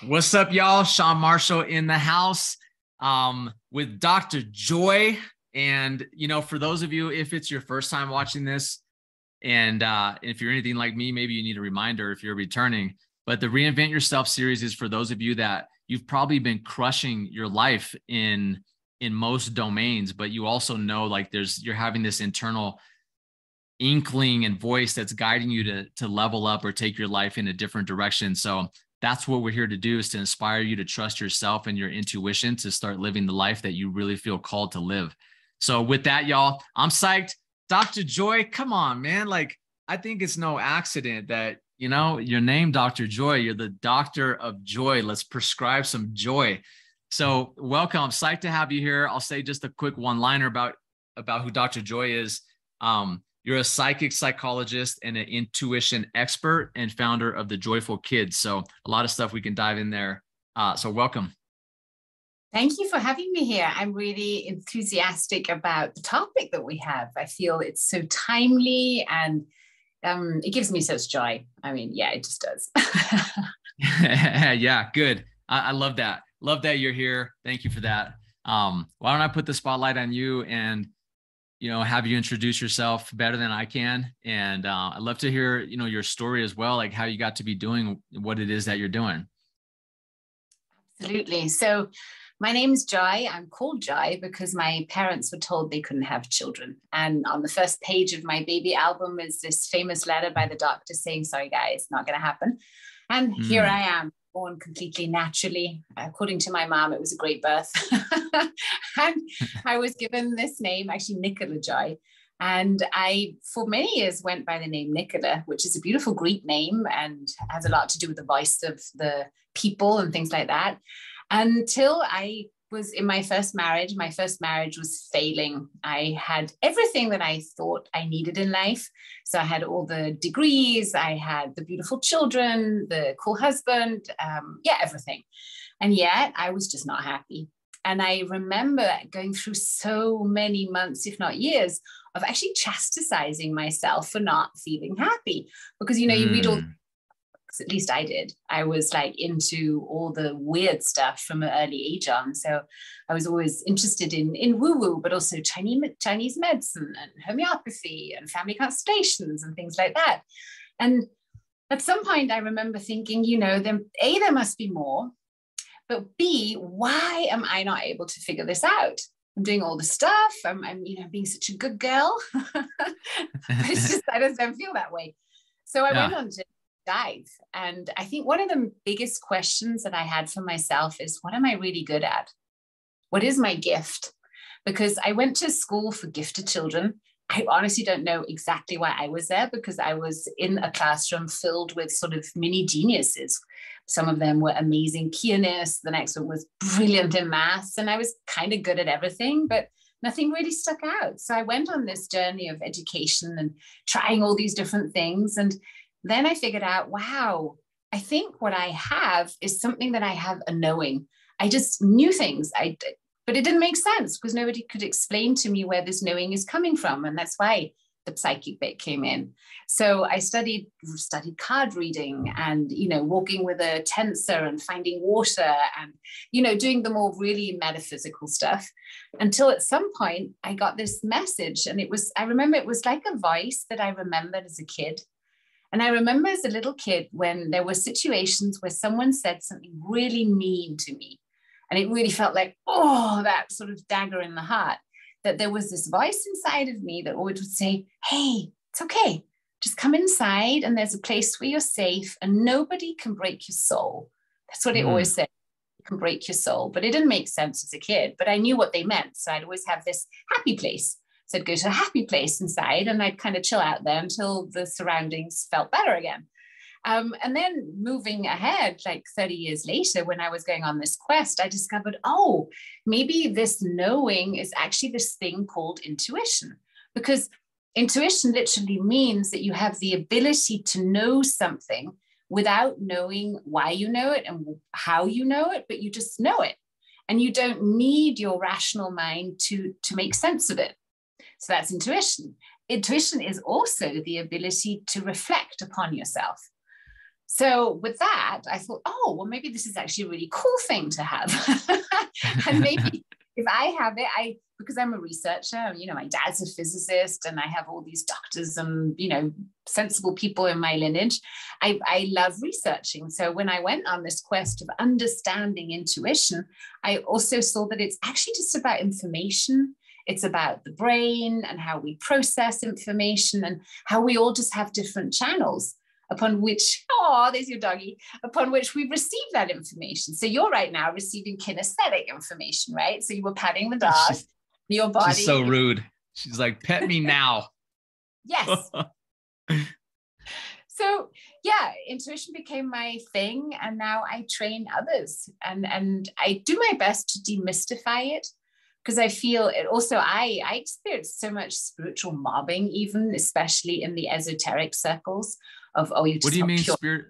What's up, y'all? Shawn Marshall in the house with Dr. Joy. And, for those of you, if it's your first time watching this, and if you're anything like me, maybe you need a reminder if you're returning. But the Reinvent Yourself series is for those of you that you've probably been crushing your life in most domains, but you also know like you're having this internal inkling and voice that's guiding you to level up or take your life in a different direction. So that's what we're here to do, is to inspire you to trust yourself and your intuition to start living the life that you really feel called to live. So with that, y'all, I'm psyched. Dr. Joy, come on, man. Like, I think it's no accident that, your name, Dr. Joy, you're the doctor of joy. Let's prescribe some joy. So welcome. I'm psyched to have you here. I'll say just a quick one-liner about who Dr. Joy is. You're a psychic psychologist and an intuition expert and founder of the Joyful Kids. So a lot of stuff we can dive in there. So welcome. Thank you for having me here. I'm really enthusiastic about the topic that we have. I feel it's so timely and it gives me such joy. I mean, yeah, it just does. Yeah, good. I love that. Love that you're here. Thank you for that. Why don't I put the spotlight on you and have you introduce yourself better than I can. And I'd love to hear, your story as well, like how you got to be doing what it is that you're doing. Absolutely. So my name's Joy. I'm called Joy because my parents were told they couldn't have children. And on the first page of my baby album is this famous letter by the doctor saying, sorry, guys, not going to happen. And here I am, born completely naturally. According to my mom, it was a great birth. And I was given this name, actually Nicola Joy. And I, for many years, went by the name Nicola, which is a beautiful Greek name and has a lot to do with the voice of the people and things like that. Until I was in my first marriage. My first marriage was failing. I had everything that I thought I needed in life. So I had all the degrees, I had the beautiful children, the cool husband, everything. And yet I was just not happy. And I remember going through so many months, if not years, of actually chastising myself for not feeling happy. Because, you read all, at least I did. I was like into all the weird stuff from an early age on. So I was always interested in woo-woo, but also Chinese medicine and homeopathy and family constellations and things like that. And at some point I remember thinking, then A, there must be more, but B, why am I not able to figure this out? I'm doing all the stuff. I'm being such a good girl. It's just, I just don't feel that way. So I went on to dive. And I think one of the biggest questions that I had for myself is, what am I really good at? What is my gift? Because I went to school for gifted children. I honestly don't know exactly why I was there, because I was in a classroom filled with sort of mini geniuses. Some of them were amazing pianists. The next one was brilliant in maths. And I was kind of good at everything, but nothing really stuck out. So I went on this journey of education and trying all these different things. And then I figured out, wow, I think what I have is something that I have a knowing. I just knew things, but it didn't make sense because nobody could explain to me where this knowing is coming from. And that's why the psychic bit came in. So I studied card reading and, walking with a tensor and finding water and, doing the more really metaphysical stuff, until at some point I got this message. And I remember it was like a voice that I remembered as a kid. And I remember as a little kid when there were situations where someone said something really mean to me. And it really felt like, that sort of dagger in the heart, that there was this voice inside of me that always would say, hey, it's okay. Just come inside and there's a place where you're safe and nobody can break your soul. That's what it always said. You can break your soul. But it didn't make sense as a kid, but I knew what they meant. So I'd always have this happy place. So I'd go to a happy place inside and I'd kind of chill out there until the surroundings felt better again. And then moving ahead, like 30 years later, when I was going on this quest, I discovered, maybe this knowing is actually this thing called intuition. Because intuition literally means that you have the ability to know something without knowing why you know it and how you know it, but you just know it. And you don't need your rational mind to make sense of it. So that's intuition. Intuition is also the ability to reflect upon yourself. So with that, I thought, oh, well, maybe this is actually a really cool thing to have. And maybe if I have it, because I'm a researcher, my dad's a physicist and I have all these doctors and, sensible people in my lineage. I love researching. So when I went on this quest of understanding intuition, I also saw that it's actually just about information. It's about the brain and how we process information and how we all just have different channels upon which, there's your doggy, upon which we receive that information. So you're right now receiving kinesthetic information, right? So you were patting the dog, your body. She's so rude. She's like, pet me now. Yes. So yeah, intuition became my thing. And now I train others and I do my best to demystify it. Because I feel it also, I experienced so much spiritual mobbing, even especially in the esoteric circles of, you just what do you mean pure. spirit?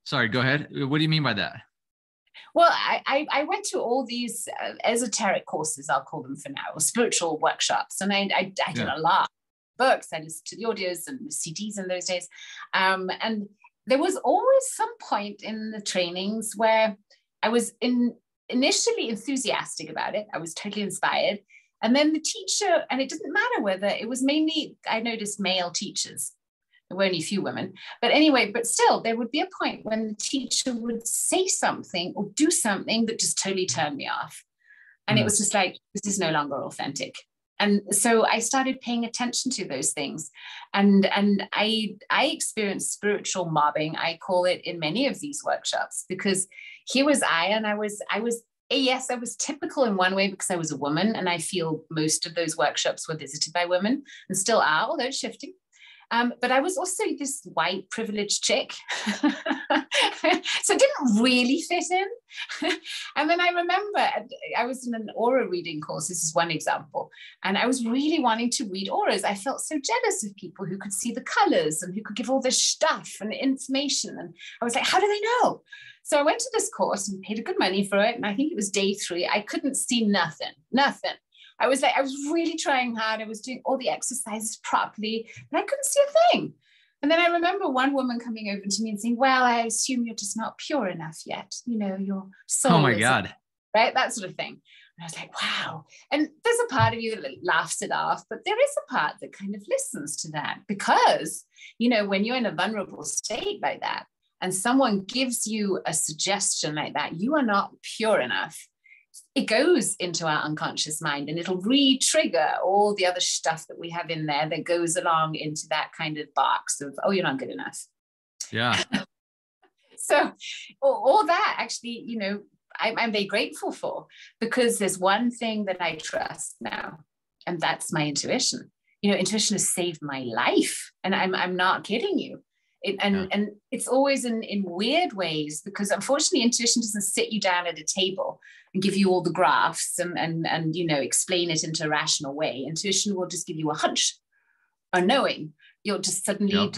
Sorry, go ahead. What do you mean by that? Well, I went to all these esoteric courses, I'll call them for now, spiritual workshops. And I did a lot of books. I listened to the audios and CDs in those days. And there was always some point in the trainings where I was initially enthusiastic about it. I was totally inspired. And then the teacher, and it didn't matter whether it was mainly, I noticed male teachers. There were only a few women. But anyway, but still, there would be a point when the teacher would say something or do something that just totally turned me off. And it was just like, this is no longer authentic. And so I started paying attention to those things. And I experienced spiritual mobbing, I call it, in many of these workshops, because here was and I was typical in one way because I was a woman. And I feel most of those workshops were visited by women and still are, although it's shifting. But I was also this white privileged chick. So it didn't really fit in. And then I remember I was in an aura reading course. This is one example. And I was really wanting to read auras. I felt so jealous of people who could see the colors and who could give all this stuff and information. And I was like, how do they know? So I went to this course and paid a good money for it. And I think it was day 3. I couldn't see nothing. I was really trying hard. I was doing all the exercises properly, and I couldn't see a thing. And then I remember one woman coming over to me and saying, well, I assume you're just not pure enough yet. Your soul. Oh my God. Right? That sort of thing. And I was like, wow. And there's a part of you that laughs it off, but there is a part that kind of listens to that because, when you're in a vulnerable state like that, and someone gives you a suggestion like that, you are not pure enough. It goes into our unconscious mind and it'll re-trigger all the other stuff that we have in there that goes along into that kind of box of, you're not good enough. Yeah. So all that actually, I'm very grateful for, because there's one thing that I trust now, and that's my intuition. Intuition has saved my life, and I'm not kidding you. And it's always in weird ways, because unfortunately intuition doesn't sit you down at a table and give you all the graphs and explain it into a rational way. Intuition will just give you a hunch, a knowing. You'll just suddenly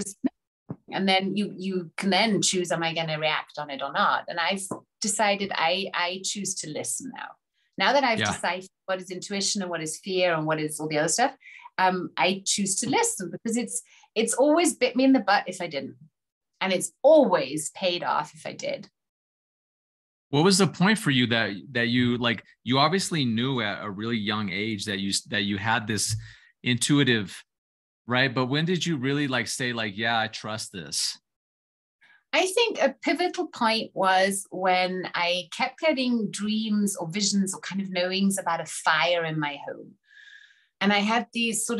and then you can then choose, am I going to react on it or not? And I've decided I choose to listen now that I've decided what is intuition and what is fear and what is all the other stuff. I choose to listen, because it's always bit me in the butt if I didn't. And it's always paid off if I did. What was the point for you that you obviously knew at a really young age that you had this intuitive, right? But when did you really say yeah, I trust this? I think a pivotal point was when I kept getting dreams or visions or kind of knowings about a fire in my home. And I had this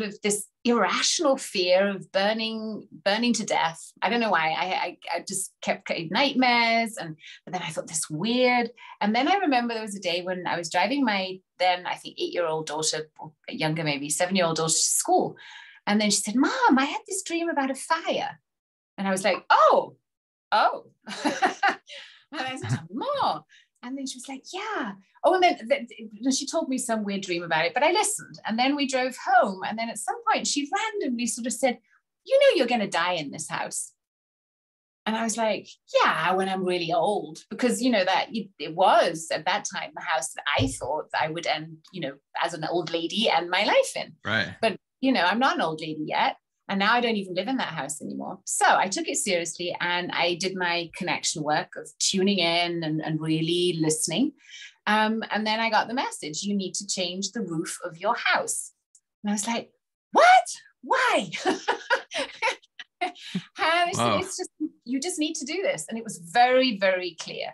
irrational fear of burning to death. I don't know why. I just kept getting nightmares. But then I thought, this weird. And then I remember there was a day when I was driving my then, I think, 8-year-old daughter, or younger, maybe 7-year-old daughter to school. And then she said, Mom, I had this dream about a fire. And I was like, oh. And I said, more. And then she was like, yeah. Oh, and then she told me some weird dream about it, but I listened. And then we drove home. And then at some point she randomly sort of said, you're going to die in this house. And I was like, yeah, when I'm really old, because, it was at that time the house that I thought I would end, as an old lady, end my life in. Right. But, I'm not an old lady yet. And now I don't even live in that house anymore. So I took it seriously and I did my connection work of tuning in and really listening. And then I got the message, you need to change the roof of your house. And I was like, what? Why? And it's just, you just need to do this. And it was very, very clear.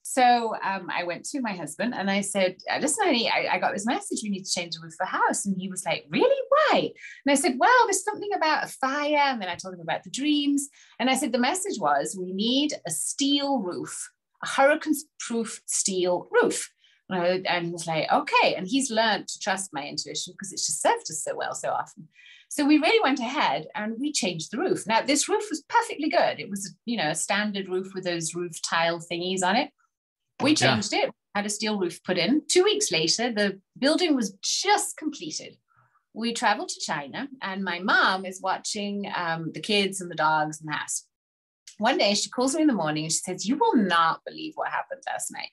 So I went to my husband and I said, listen, honey, I got this message. We need to change the roof of the house. And he was like, really? Why? And I said, well, there's something about a fire. And then I told him about the dreams. And I said, the message was, we need a steel roof, a hurricane-proof steel roof. And he was like, okay. And he's learned to trust my intuition because it's just served us so well so often. So we really went ahead and we changed the roof. Now, this roof was perfectly good. It was, a standard roof with those roof tile thingies on it. We changed it, had a steel roof put in. 2 weeks later, the building was just completed. We traveled to China and my mom is watching the kids and the dogs in the house. One day she calls me in the morning and she says, you will not believe what happened last night.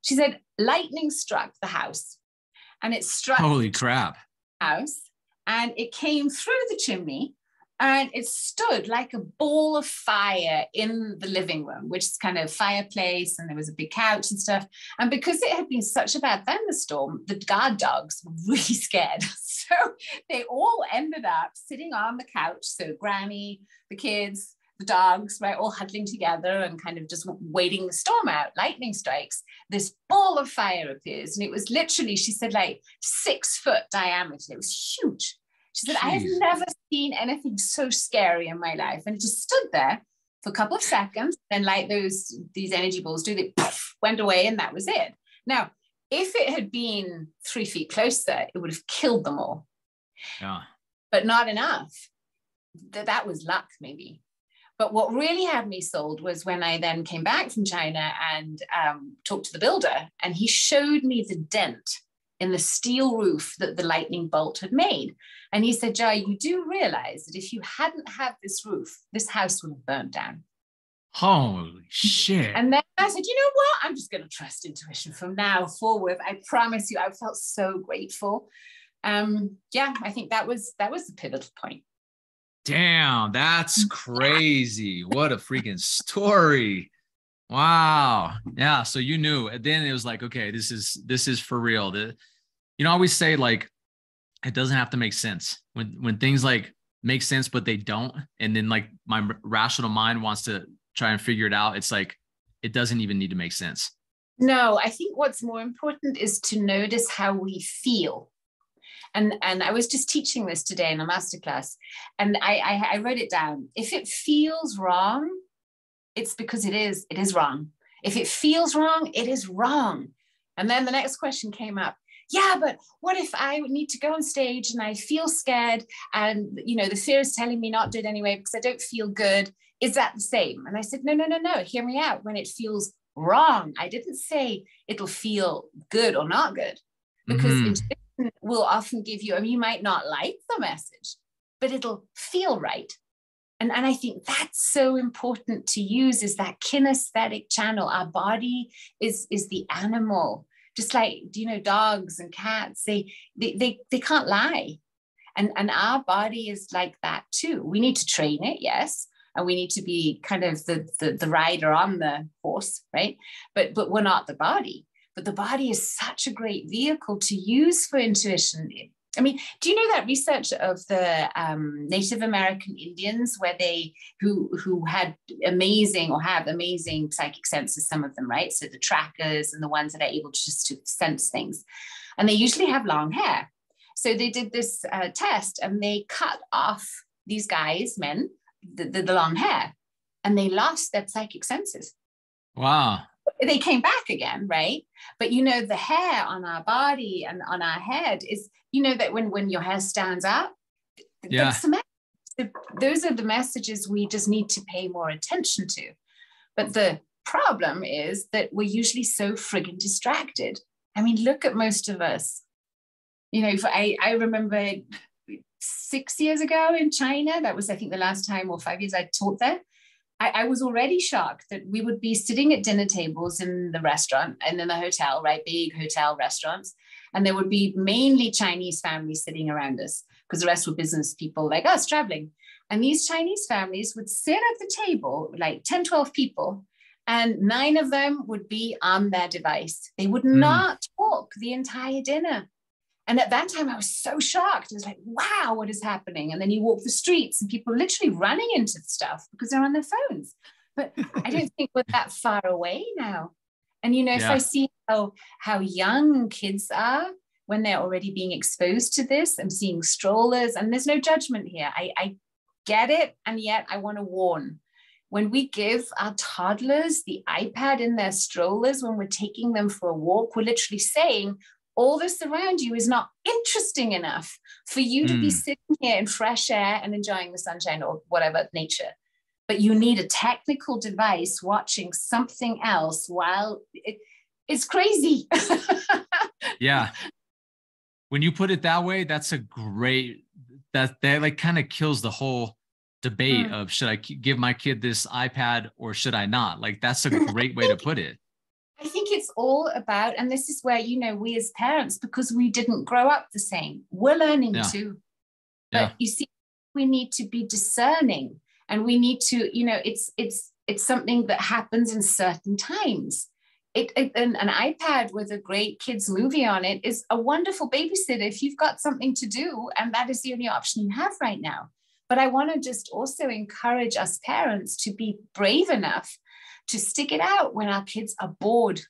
She said, lightning struck the house and it struck holy crap the house and it came through the chimney. And it stood like a ball of fire in the living room, which is kind of fireplace, and there was a big couch and stuff. And because it had been such a bad thunderstorm, the guard dogs were really scared. So they all ended up sitting on the couch. So Granny, the kids, the dogs, right, all huddling together and kind of just waiting the storm out. Lightning strikes. This ball of fire appears. And it was literally, she said, like 6 foot diameter. It was huge. She said, I have never seen anything so scary in my life. And it just stood there for a couple of seconds. And like these energy balls do, they went away and that was it. Now, if it had been 3 feet closer, it would have killed them all. Yeah. But not enough. That was luck, maybe. But what really had me sold was when I then came back from China and talked to the builder. And he showed me the dent in the steel roof that the lightning bolt had made. And he said, Joy, you do realize that if you hadn't had this roof, this house would have burnt down. Holy shit. And then I said, you know what? I'm just going to trust intuition from now forward. I promise you, I felt so grateful. I think that was the pivotal point. Damn, that's crazy. What a freaking story. Wow. Yeah. So you knew, and then it was like, okay, this is for real. I always say like, it doesn't have to make sense when things like make sense, but they don't. And then like my rational mind wants to try and figure it out. It's like, it doesn't even need to make sense. No, I think what's more important is to notice how we feel. And I was just teaching this today in a masterclass and I wrote it down. If it feels wrong, it's because it is wrong. If it feels wrong, it is wrong. And then the next question came up. Yeah, but what if I need to go on stage and I feel scared and, the fear is telling me not to do it anyway because I don't feel good. Is that the same? And I said, no. Hear me out. When it feels wrong, I didn't say it'll feel good or not good because intuition will often give you, you might not like the message, but it'll feel right. And I think that's so important to use is that kinesthetic channel. Our body is the animal, just like, dogs and cats, they can't lie. And our body is like that too. We need to train it, yes. And we need to be kind of the rider on the horse, right? But we're not the body. But the body is such a great vehicle to use for intuition. Do you know that research of the Native American Indians where who had amazing or have amazing psychic senses, some of them, right? So the trackers and the ones that are able to just to sense things. And they usually have long hair. So they did this test and they cut off these guys, men, the long hair, and they lost their psychic senses. Wow. They came back again, right? But the hair on our body and on our head is, that when your hair stands up, that's the message. Those are the messages we just need to pay more attention to. But the problem is that we're usually so friggin' distracted. Look at most of us. I remember 6 years ago in China, that was, I think, the last time or 5 years I taught there. I was already shocked that we would be sitting at dinner tables in the restaurant and in the hotel, right? Big hotel restaurants. And there would be mainly Chinese families sitting around us. because the rest were business people like us traveling. And these Chinese families would sit at the table, like 10, 12 people, and 9 of them would be on their device. They would not talk the entire dinner. And at that time, I was so shocked. I was like, wow, what is happening? And then you walk the streets and people literally running into stuff because they're on their phones. But I don't think we're that far away now. And, you know, if I see how young kids are when they're already being exposed to this, I'm seeing strollers, and there's no judgment here. I get it. And yet I want to warn, when we give our toddlers the iPad in their strollers, when we're taking them for a walk, we're literally saying, all this around you is not interesting enough for you to be sitting here in fresh air and enjoying the sunshine or whatever nature. But you need a technical device watching something else while it's crazy. Yeah. When you put it that way, that's a great, that like kind of kills the whole debate of, should I give my kid this iPad or should I not? Like, that's a great way to put it. I think it's all about, and this is where, you know, we as parents, because we didn't grow up the same, we're learning too. But you see, we need to be discerning, and we need to, you know, it's something that happens in certain times. An iPad with a great kids movie on it is a wonderful babysitter if you've got something to do, and that is the only option you have right now. But I want to just also encourage us parents to be brave enough to stick it out when our kids are bored.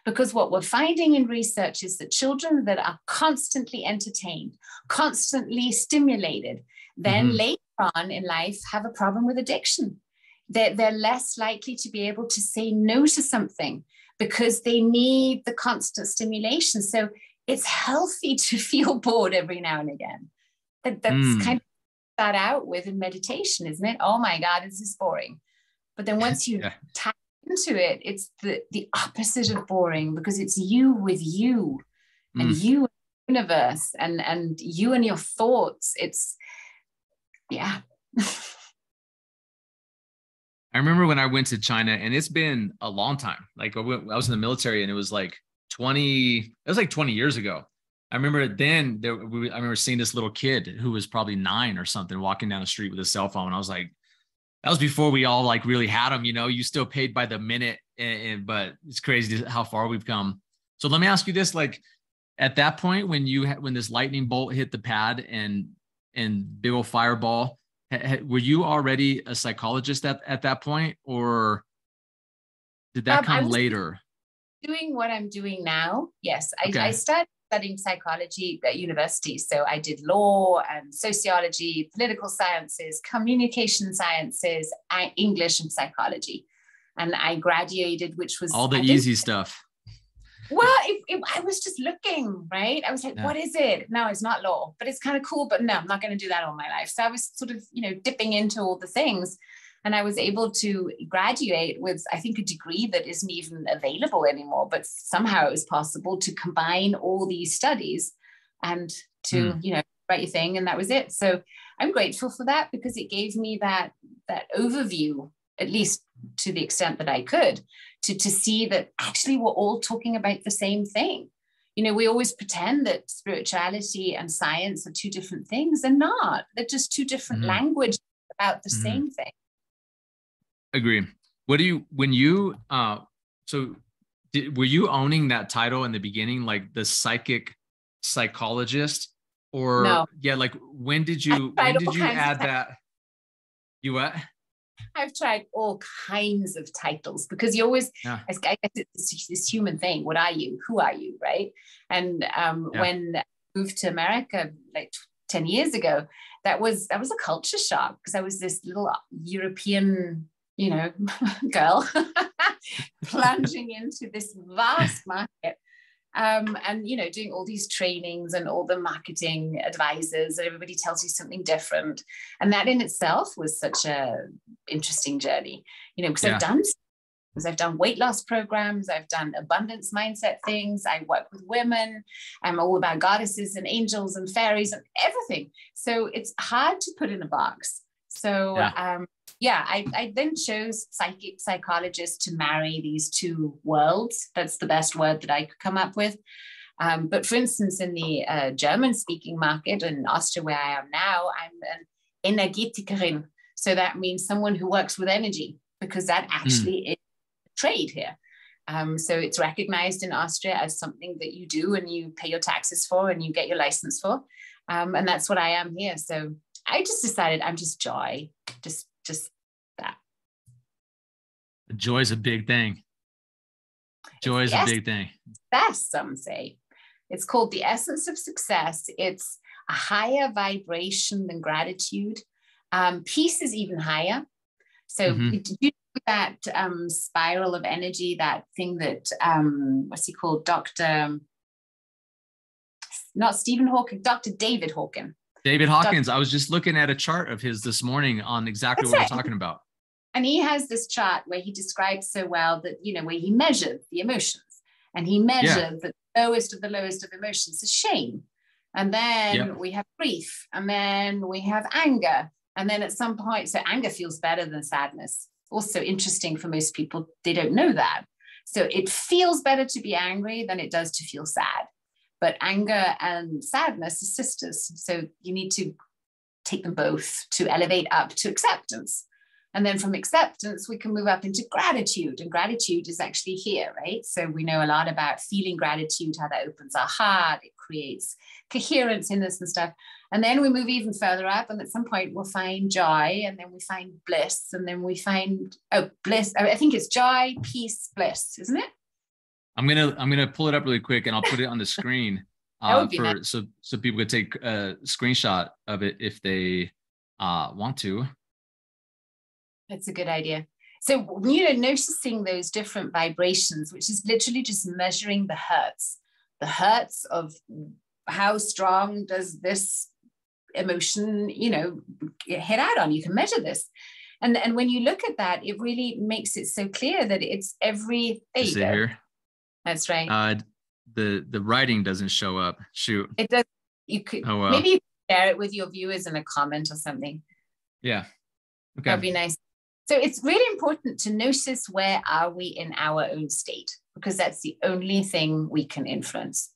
Because what we're finding in research is that children that are constantly entertained, constantly stimulated, then later on in life have a problem with addiction. They're less likely to be able to say no to something because they need the constant stimulation. So it's healthy to feel bored every now and again. That's kind of that out with in meditation, isn't it? Oh my God, this is boring. But then once you tap into it, it's the opposite of boring, because it's you with you and you and the universe and you and your thoughts. It's, I remember when I went to China, and it's been a long time. Like I was in the military, and it was like 20 years ago. I remember then I remember seeing this little kid who was probably 9 or something walking down the street with a cell phone. And I was like, that was before we all like really had them, you know, you still paid by the minute, but it's crazy how far we've come. So let me ask you this, like at that point, when this lightning bolt hit the pad and big old fireball, were you already a psychologist at that point, or did that come later? Doing what I'm doing now. Yes. I started studying psychology at university. So I did law and sociology, political sciences, communication sciences, English and psychology. And I graduated, which was all the easy stuff. Well, I was just looking, right? I was like, what is it? No, it's not law, but it's kind of cool. But no, I'm not going to do that all my life. So I was sort of, you know, dipping into all the things. And I was able to graduate with, I think, a degree that isn't even available anymore, but somehow it was possible to combine all these studies and to, you know, write your thing. And that was it. So I'm grateful for that, because it gave me that overview, at least to the extent that I could, to see that actually we're all talking about the same thing. You know, we always pretend that spirituality and science are two different things. They're not. They're just two different languages about the same thing. Agree. What do you, when you, were you owning that title in the beginning, like the psychologist, or no? Like when did you add that? You what? I've tried all kinds of titles, because you always, I guess it's this human thing. What are you? Who are you? Right. And when I moved to America, like 10 years ago, that was a culture shock, because I was this little European, you know, girl plunging into this vast market. And, you know, doing all these trainings and all the marketing advisors, and everybody tells you something different. And that in itself was such a interesting journey, you know, because I've done weight loss programs, I've done abundance mindset things, I work with women, I'm all about goddesses and angels and fairies and everything. So it's hard to put in a box. So, I then chose psychologist to marry these two worlds. That's the best word that I could come up with. But for instance, in the German-speaking market in Austria, where I am now, I'm an Energetikerin. So that means someone who works with energy, because that actually is a trade here. So it's recognized in Austria as something that you do and you pay your taxes for and you get your license for. And that's what I am here. So I just decided I'm just joy, just that. Joy is a big thing. Joy is a big thing. Success, some say. It's called the essence of success. It's a higher vibration than gratitude. Peace is even higher. So did you know that spiral of energy, that thing that, what's he called? Not Stephen Hawking, Dr. David Hawking. David Hawkins. I was just looking at a chart of his this morning on exactly what we're talking about. And he has this chart where he describes so well that, where he measured the emotions, and he measured the lowest of emotions is shame. And then we have grief, and then we have anger. And then at some point, so anger feels better than sadness. Also interesting for most people, they don't know that. So it feels better to be angry than it does to feel sad. But anger and sadness are sisters. So you need to take them both to elevate up to acceptance. And then from acceptance, we can move up into gratitude. And gratitude is actually here, right? So we know a lot about feeling gratitude, how that opens our heart. It creates coherence in us and stuff. And then we move even further up. And at some point, we'll find joy. And then we find bliss. And then we find, bliss. I think it's joy, peace, bliss, isn't it? I'm gonna pull it up really quick, and I'll put it on the screen nice. so people could take a screenshot of it if they want to. That's a good idea. So, noticing those different vibrations, which is literally just measuring the hertz of how strong does this emotion, hit out on. You can measure this. And when you look at that, it really makes it so clear that it's every, there you go. Here. That's right. The writing doesn't show up. Shoot. It does. You could, maybe you could share it with your viewers in a comment or something. Yeah. Okay. That'd be nice. So it's really important to notice where are we in our own state, because that's the only thing we can influence.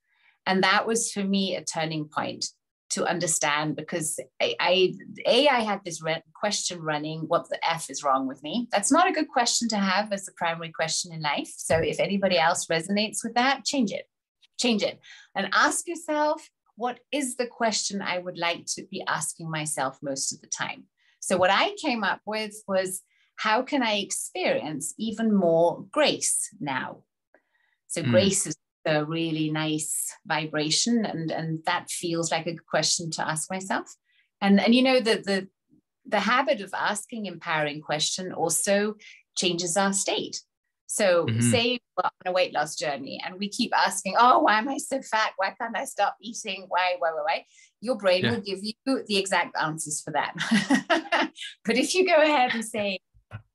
And that was for me a turning point to understand, because I had this question running, what the F is wrong with me? That's not a good question to have as the primary question in life. So if anybody else resonates with that, change it and ask yourself, what is the question I would like to be asking myself most of the time? So what I came up with was, how can I experience even more grace now? So grace is a really nice vibration, and that feels like a good question to ask myself. And the habit of asking empowering question also changes our state. So say we're on a weight loss journey and we keep asking, oh, why am I so fat? Why can't I stop eating? Why? Your brain will give you the exact answers for that. But if you go ahead and say,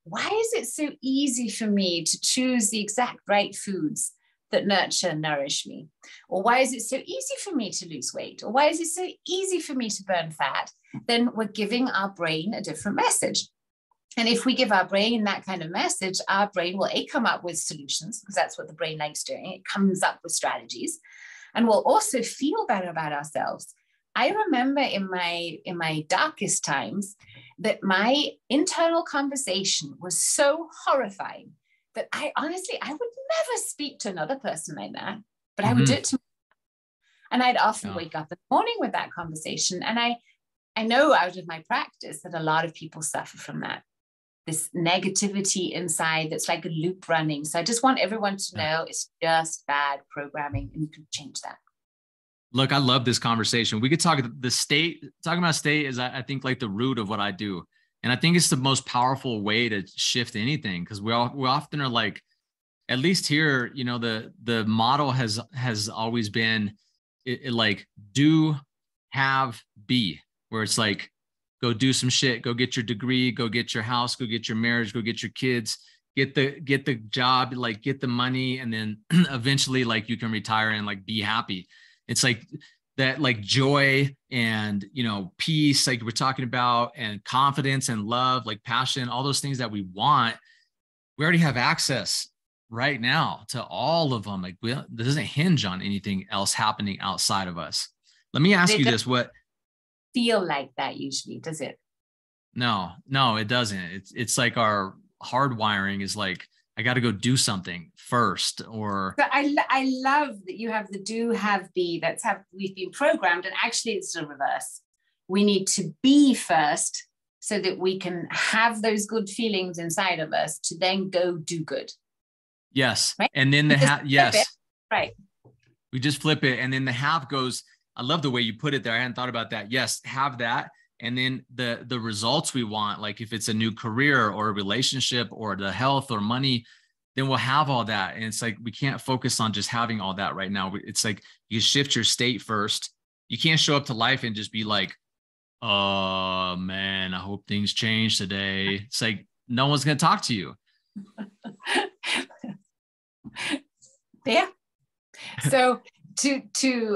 why is it so easy for me to choose the exact right foods that nurture and nourish me? Or why is it so easy for me to lose weight? Or why is it so easy for me to burn fat? Then we're giving our brain a different message. And if we give our brain that kind of message, our brain will come up with solutions, because that's what the brain likes doing. It comes up with strategies, and we'll also feel better about ourselves. I remember in my darkest times that my internal conversation was so horrifying that I would never speak to another person like that, but I would do it to myself. And I'd often wake up in the morning with that conversation. And I know out of my practice that a lot of people suffer from that, this negativity inside that's like a loop running. So I just want everyone to know it's just bad programming, and you can change that. Look, I love this conversation. We could talk the state. Talking about state is, I think, like the root of what I do. And I think it's the most powerful way to shift anything, because we often are like, at least here, the model has always been like do, have, be, where it's like, go do some shit, go get your degree, go get your house, go get your marriage, go get your kids, get the job, like get the money. And then eventually like you can retire and like be happy. It's like that, like joy and, peace, like we're talking about, and confidence and love, like passion, all those things that we want, we already have access. right now to all of them. Like, this doesn't hinge on anything else happening outside of us. Let me ask you this. What feel like that usually, does it? No, it doesn't. It's like our hardwiring is like, I got to go do something first, or. So I love that you have the do, have, be. That's how we've been programmed. And actually it's the reverse. We need to be first so that we can have those good feelings inside of us to then go do good. Yes. Right? And then yes. Right. We just flip it. And then the have goes, I love the way you put it there. I hadn't thought about that. Yes. Have that. And then the results we want, like if it's a new career or a relationship or the health or money, then we'll have all that. And it's like, we can't focus on just having all that right now. It's like you shift your state first. You can't show up to life and just be like, oh man, I hope things change today. It's like, no one's going to talk to you. Yeah. So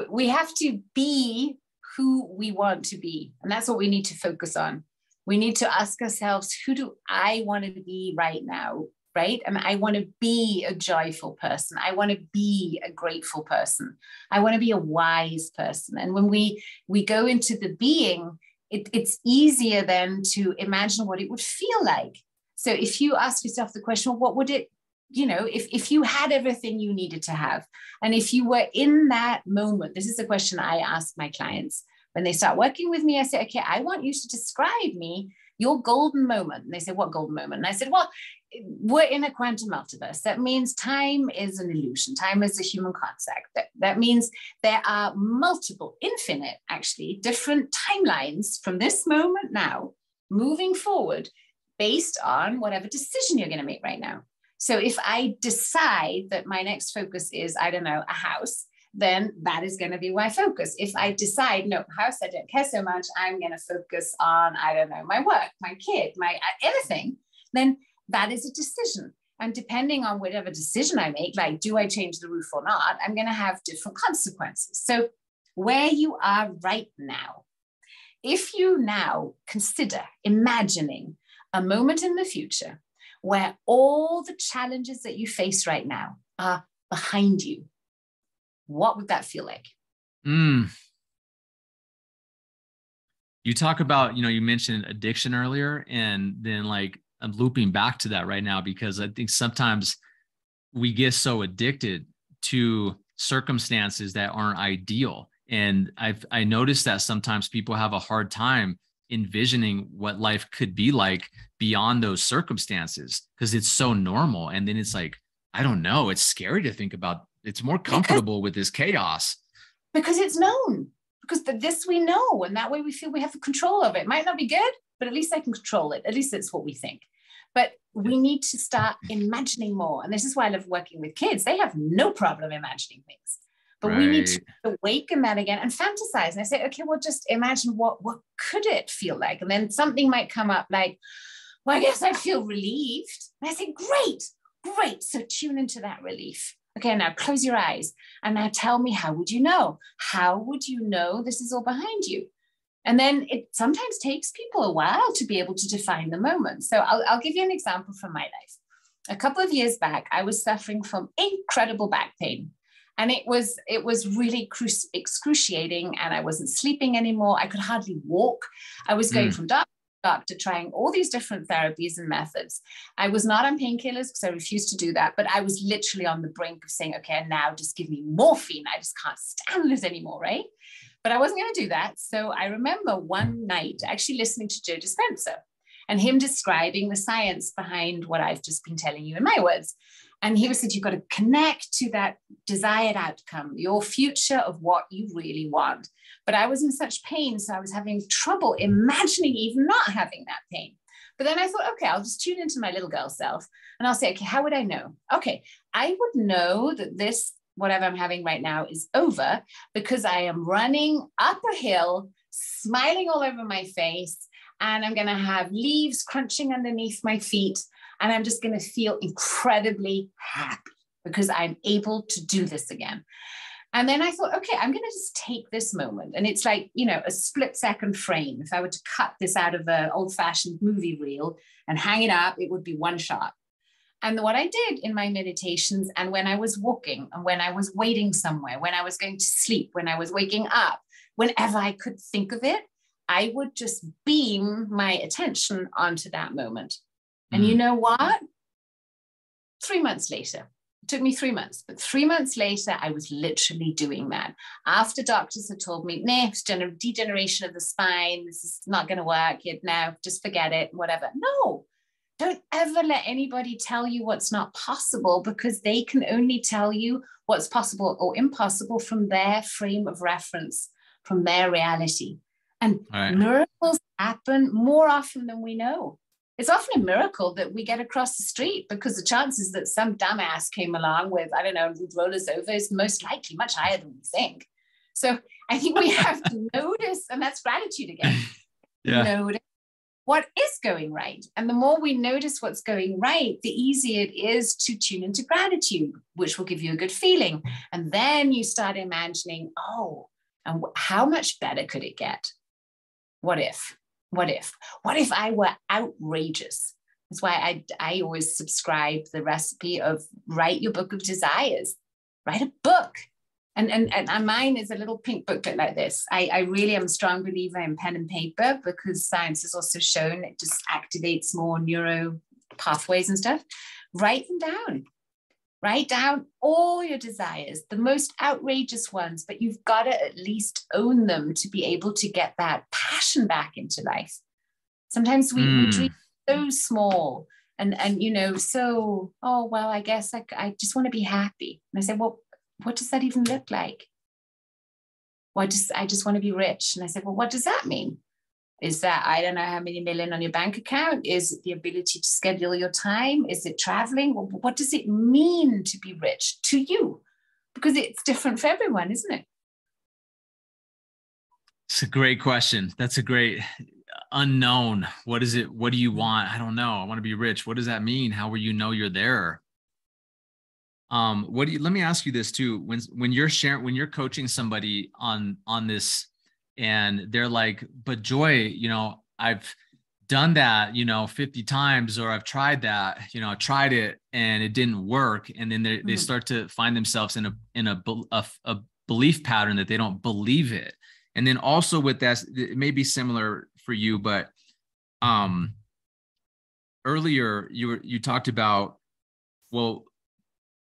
we have to be who we want to be. And that's what we need to focus on. We need to ask ourselves, who do I want to be right now? Right? And I want to be a joyful person. I want to be a grateful person. I want to be a wise person. And when we go into the being, it's easier then to imagine what it would feel like. So if you ask yourself the question, well, what would it, if you had everything you needed to have, and if you were in that moment, this is the question I ask my clients when they start working with me. I say, okay, I want you to describe me your golden moment. And they say, what golden moment? And I said, well, we're in a quantum multiverse. That means time is an illusion. Time is a human concept. That means there are multiple, infinite, actually, different timelines from this moment now, moving forward, based on whatever decision you're going to make right now. So if I decide that my next focus is, I don't know, a house, then that is going to be my focus. If I decide, no, house, I don't care so much, I'm going to focus on, I don't know, my work, my kid, my anything, then that is a decision. And depending on whatever decision I make, like, do I change the roof or not, I'm going to have different consequences. So where you are right now, if you now consider imagining a moment in the future where all the challenges that you face right now are behind you, what would that feel like? You talk about, you mentioned addiction earlier, and then like I'm looping back to that right now, because I think sometimes we get so addicted to circumstances that aren't ideal. And I noticed that sometimes people have a hard time envisioning what life could be like beyond those circumstances, because it's so normal. And then it's like, I don't know, it's scary to think about. It's more comfortable with this chaos. Because it's known, because this we know, and that way we feel we have control of it. It might not be good, but at least I can control it. At least it's what we think. But we need to start imagining more. And this is why I love working with kids. They have no problem imagining things. But we need to awaken that again and fantasize. And I say, okay, well, just imagine what could it feel like? And then something might come up like, well, I guess I'd feel relieved. And I say, great. So tune into that relief. Okay, now close your eyes. And now tell me, how would you know? How would you know this is all behind you? And then it sometimes takes people a while to be able to define the moment. So I'll give you an example from my life. A couple of years back, I was suffering from incredible back pain. And it was really excruciating, and I wasn't sleeping anymore. I could hardly walk. I was going from doctor trying all these different therapies and methods. I was not on painkillers because I refused to do that, but I was literally on the brink of saying, okay, now just give me morphine. I just can't stand this anymore, right? But I wasn't going to do that. So I remember one night actually listening to Joe Dispenza and him describing the science behind what I've just been telling you in my words. And he said, you've got to connect to that desired outcome, your future of what you really want. But I was in such pain, so I was having trouble imagining even not having that pain. But then I thought, okay, I'll just tune into my little girl self and I'll say, okay, how would I know? Okay, I would know that this, whatever I'm having right now, is over because I am running up a hill, smiling all over my face, and I'm going to have leaves crunching underneath my feet. And I'm just going to feel incredibly happy because I'm able to do this again. And then I thought, okay, I'm going to just take this moment. And it's like, a split-second frame. If I were to cut this out of an old-fashioned movie reel and hang it up, it would be one shot. And what I did in my meditations, and when I was walking, and when I was waiting somewhere, when I was going to sleep, when I was waking up, whenever I could think of it, I would just beam my attention onto that moment. And you know what? 3 months later, it took me 3 months, but 3 months later, I was literally doing that. After doctors had told me, nah, it's degeneration of the spine, this is not going to work, now just forget it, whatever. No. Don't ever let anybody tell you what's not possible, because they can only tell you what's possible or impossible from their frame of reference, from their reality. And miracles happen more often than we know. It's often a miracle that we get across the street, because the chances that some dumbass came along with, I don't know, would roll us over is most likely much higher than we think. So I think we have to notice, and that's gratitude again. Notice what is going right. And the more we notice what's going right, the easier it is to tune into gratitude, which will give you a good feeling. And then you start imagining, and how much better could it get? What if I were outrageous? That's why I always subscribe the recipe of write your book of desires. Write a book. And mine is a little pink booklet like this. I really am a strong believer in pen and paper, because science has also shown it just activates more neuro pathways and stuff. Write them down. Write down all your desires, the most outrageous ones, but you've got to at least own them to be able to get that passion back into life. Sometimes we dream so small and I guess I just want to be happy. And I say, well, what does that even look like? I just want to be rich. And I said, well, what does that mean? Is that, I don't know how many million on your bank account? Is it the ability to schedule your time? Is it traveling? Well, what does it mean to be rich to you? Because it's different for everyone, isn't it? It's a great question. That's a great unknown. What is it? What do you want? I don't know. I want to be rich. What does that mean? How will you know you're there? Let me ask you this too. When you're coaching somebody on this, and they're like, but Joy, I've done that, 50 times, or I've tried that, tried it and it didn't work. And then they start to find themselves in a belief pattern that they don't believe it. And then also with that, it may be similar for you, but earlier you talked about, well,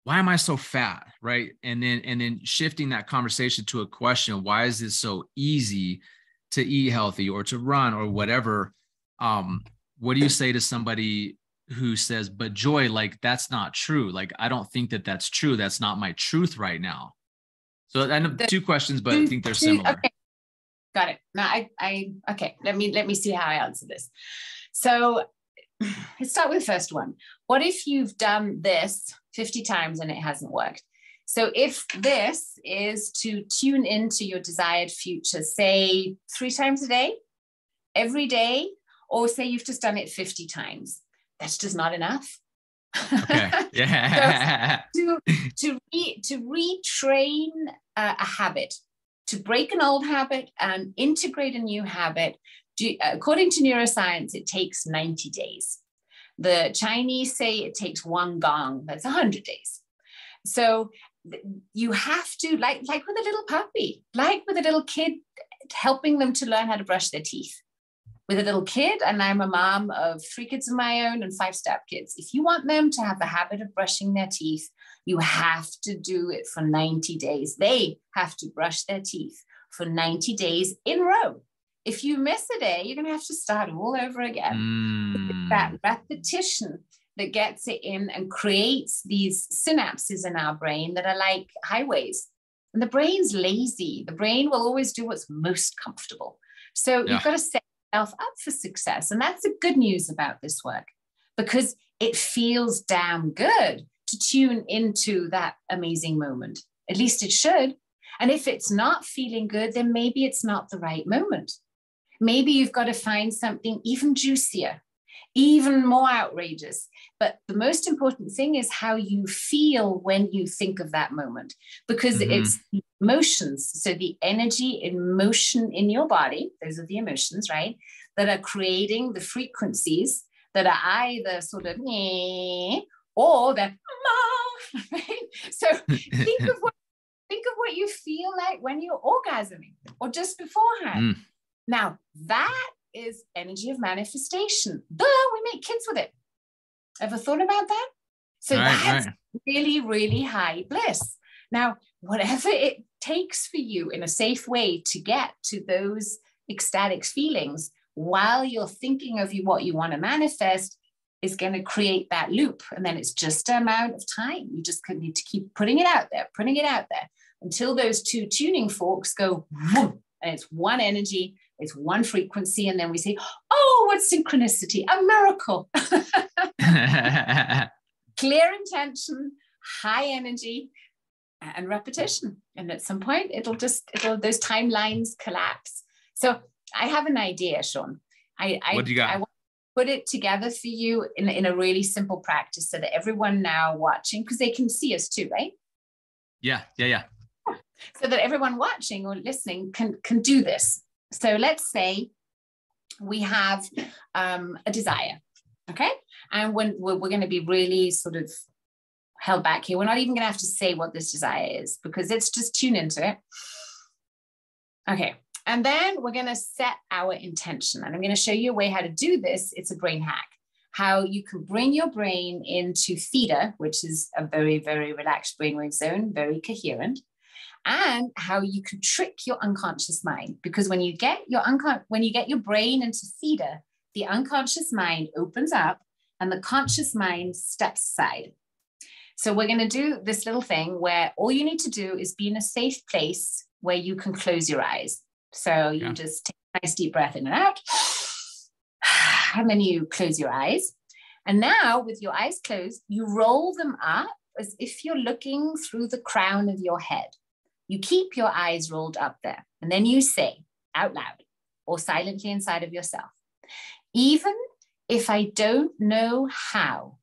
why am I so fat? Right. And then shifting that conversation to a question, why is this so easy to eat healthy or to run or whatever? What do you say to somebody who says, but Joy, like, that's not true. Like, I don't think that that's true. That's not my truth right now. So I know two questions, but I think they're similar. Okay. Got it. Now okay. Let me see how I answer this. So let's start with the first one. What if you've done this 50 times and it hasn't worked? So if this is to tune into your desired future, say 3 times a day, every day, or say you've just done it 50 times, that's just not enough. Okay. Yeah. So to retrain a habit, to break an old habit and integrate a new habit, according to neuroscience, it takes 90 days. The Chinese say it takes 1 gong, that's 100 days. So you have to, like with a little puppy, like with a little kid, helping them to learn how to brush their teeth. With a little kid, and I'm a mom of 3 kids of my own and 5 step kids. If you want them to have the habit of brushing their teeth, you have to do it for 90 days. They have to brush their teeth for 90 days in a row. If you miss a day, you're going to have to start all over again. That repetition that gets it in and creates these synapses in our brain that are like highways. And the brain's lazy. The brain will always do what's most comfortable. So you've got to set yourself up for success. And that's the good news about this work, because it feels damn good to tune into that amazing moment. At least it should. And if it's not feeling good, then maybe it's not the right moment. Maybe you've got to find something even juicier, even more outrageous. But the most important thing is how you feel when you think of that moment, because it's the emotions. So the energy in motion in your body, those are the emotions, right, that are creating the frequencies that are either sort of or they're mama, right? So think of what you feel like when you're orgasming or just beforehand. Now that is energy of manifestation. We make kids with it. Ever thought about that? So that's really, really high bliss. Now, whatever it takes for you in a safe way to get to those ecstatic feelings while you're thinking of what you want to manifest is going to create that loop. And then it's just an amount of time. You just need to keep putting it out there until those two tuning forks go, whoom, and it's one energy, it's one frequency. And then we say, oh, what synchronicity, a miracle. Clear intention, high energy, and repetition. And at some point, those timelines collapse. So I have an idea, Shawn. What do you got? I want to put it together for you in a really simple practice so that everyone now watching, because they can see us too, right? Yeah. So that everyone watching or listening can do this. So let's say we have a desire, okay? And when we're going to be really sort of held back here, we're not even going to have to say what this desire is because it's just tune into it. Okay. And then we're going to set our intention. And I'm going to show you a way how to do this. It's a brain hack, how you can bring your brain into theta, which is a very, very relaxed brainwave zone, very coherent, and how you can trick your unconscious mind. Because when you get your brain into theta, the unconscious mind opens up and the conscious mind steps aside. So we're going to do this little thing where all you need to do is be in a safe place where you can close your eyes. So you just take a nice deep breath in and out, and then you close your eyes. And now with your eyes closed, you roll them up as if you're looking through the crown of your head. You keep your eyes rolled up there. And then you say out loud or silently inside of yourself, even if I don't know how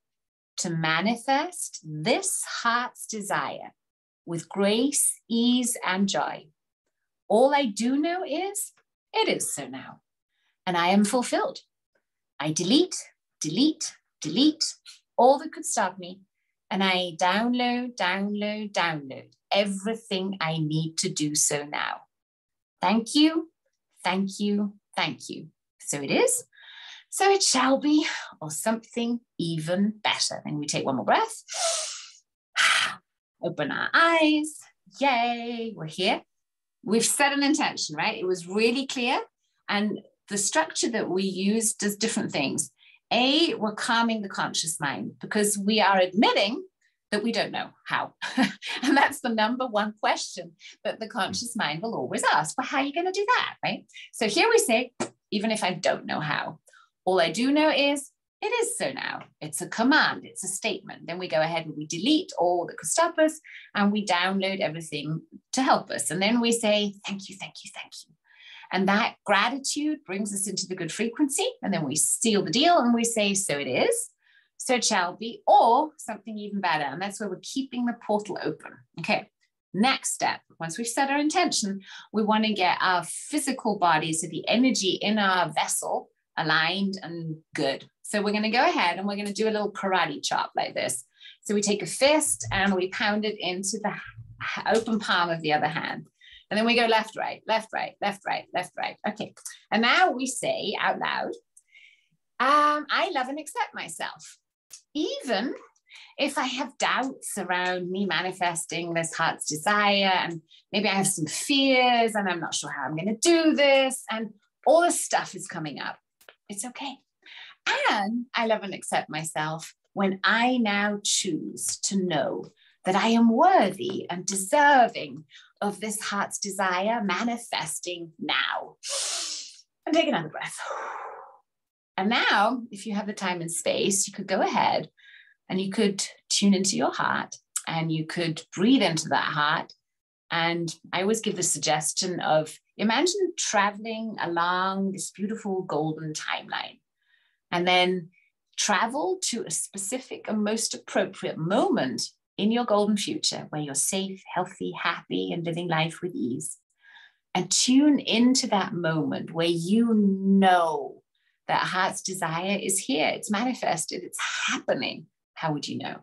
to manifest this heart's desire with grace, ease, and joy, all I do know is it is so now, and I am fulfilled. I delete all that could stop me, and I download everything I need to do so now. Thank you. So it is, so it shall be, or something even better. Then we take one more breath. Open our eyes. Yay, we're here. We've set an intention, right? It was really clear. And the structure that we use does different things. We're calming the conscious mind because we are admitting that we don't know how. And that's the number one question that the conscious mind will always ask. Well, how are you going to do that, right? So here we say, even if I don't know how, all I do know is it is so now. It's a command. It's a statement. Then we go ahead and we delete all that could stop us and we download everything to help us. And then we say, thank you. And that gratitude brings us into the good frequency. And then we seal the deal and we say, so it is, so it shall be, or something even better. And that's where we're keeping the portal open. Okay. Next step, once we've set our intention, we want to get our physical body, so the energy in our vessel, aligned and good. So we're going to go ahead and we're going to do a little karate chop like this. So we take a fist and we pound it into the open palm of the other hand. And then we go left, right, left, right, left, right, left, right. Okay. And now we say out loud, I love and accept myself. Even if I have doubts around me manifesting this heart's desire, and maybe I have some fears and I'm not sure how I'm going to do this, and all this stuff is coming up. It's okay. And I love and accept myself when I now choose to know that I am worthy and deserving of this heart's desire manifesting now. And take another breath. And now, if you have the time and space, you could go ahead and you could tune into your heart and you could breathe into that heart. And I always give the suggestion of imagine traveling along this beautiful golden timeline and then travel to a specific and most appropriate moment in your golden future where you're safe, healthy, happy, and living life with ease. And tune into that moment where you know that heart's desire is here. It's manifested. It's happening. how would you know?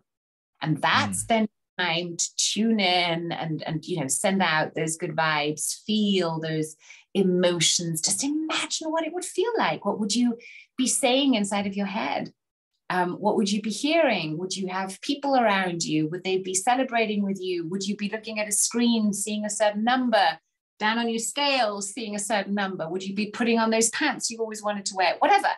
And Mm. that's then time to tune in and send out those good vibes, feel those emotions. Just imagine what it would feel like. What would you be saying inside of your head? What would you be hearing? Would you have people around you? Would they be celebrating with you? Would you be looking at a screen, seeing a certain number? Down on your scale, seeing a certain number? Would you be putting on those pants you always wanted to wear? Whatever.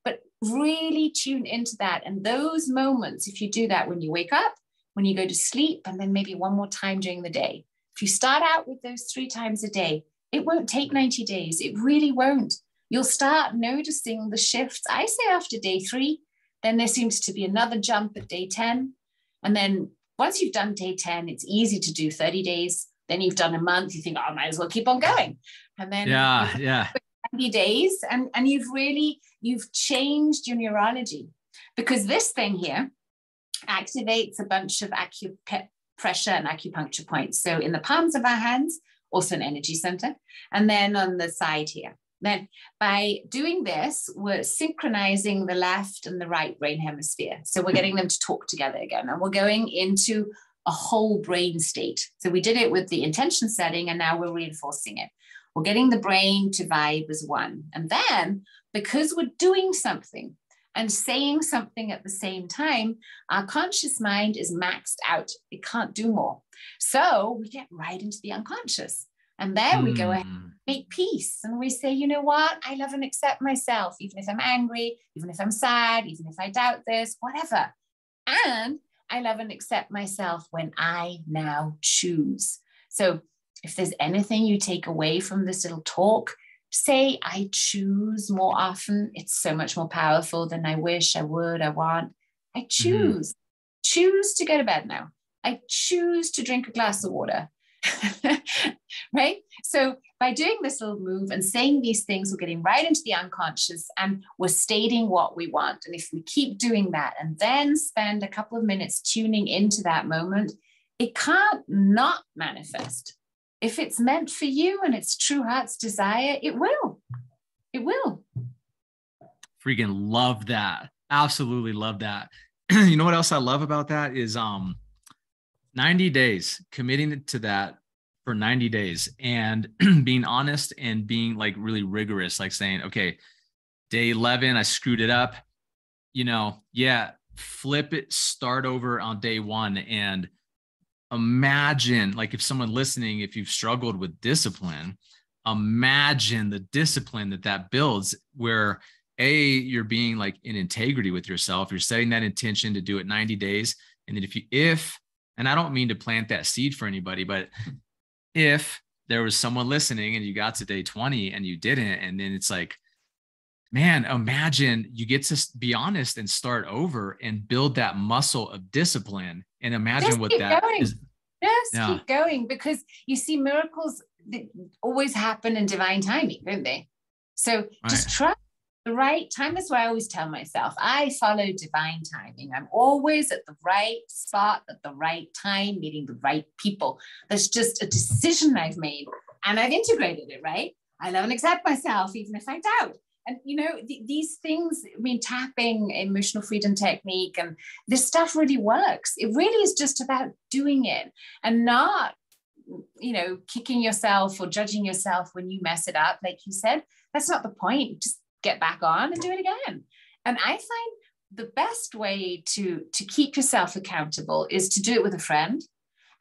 But really tune into that. And those moments, if you do that when you wake up, when you go to sleep, and then maybe one more time during the day. If you start out with those 3 times a day, it won't take 90 days. It really won't. You'll start noticing the shifts. I say after day 3, then there seems to be another jump at day 10. And then once you've done day 10, it's easy to do 30 days. Then you've done a month, you think, oh, I might as well keep on going. And then 90 days, and you've changed your neurology, because this thing here activates a bunch of pressure and acupuncture points. So in the palms of our hands, also an energy center, and then on the side here. Then by doing this, we're synchronizing the left and the right brain hemisphere. So we're getting them to talk together again, and we're going into a whole brain state. So we did it with the intention setting, and now we're reinforcing it. We're getting the brain to vibe as one. And then because we're doing something and saying something at the same time, our conscious mind is maxed out. It can't do more. So we get right into the unconscious. And there we go ahead and make peace. And we say, you know what? I love and accept myself, even if I'm angry, even if I'm sad, even if I doubt this, whatever. And I love and accept myself when I now choose. So if there's anything you take away from this little talk, say, I choose more often. It's so much more powerful than I wish, I would, I want. I choose. Choose to go to bed now. I choose to drink a glass of water. Right? So by doing this little move and saying these things, we're getting right into the unconscious, and we're stating what we want. And if we keep doing that and then spend a couple of minutes tuning into that moment, it can't not manifest. If it's meant for you and it's true heart's desire, it will. It will. Freaking love that. Absolutely love that. You know what else I love about that is 90 days, committing to that for 90 days and being honest and being like really rigorous, like saying, okay, day 11, I screwed it up. Flip it, start over on day 1. And imagine, like, if someone listening, if you've struggled with discipline, imagine the discipline that builds, where you're being like in integrity with yourself. You're setting that intention to do it 90 days. And then and I don't mean to plant that seed for anybody, but if there was someone listening and you got to day 20 and you didn't, and then it's like, man, imagine you get to be honest and start over and build that muscle of discipline, and imagine just what that is. Keep going, because you see, miracles always happen in divine timing, don't they? So just trust the right time. That's why I always tell myself, I follow divine timing. I'm always at the right spot at the right time, meeting the right people. That's just a decision I've made, and I've integrated it, right? I love and accept myself, even if I doubt. And, these things, tapping, emotional freedom technique, and this stuff really works. It really is just about doing it and not, kicking yourself or judging yourself when you mess it up. Like you said, that's not the point. Just get back on and do it again. And I find the best way to keep yourself accountable is to do it with a friend,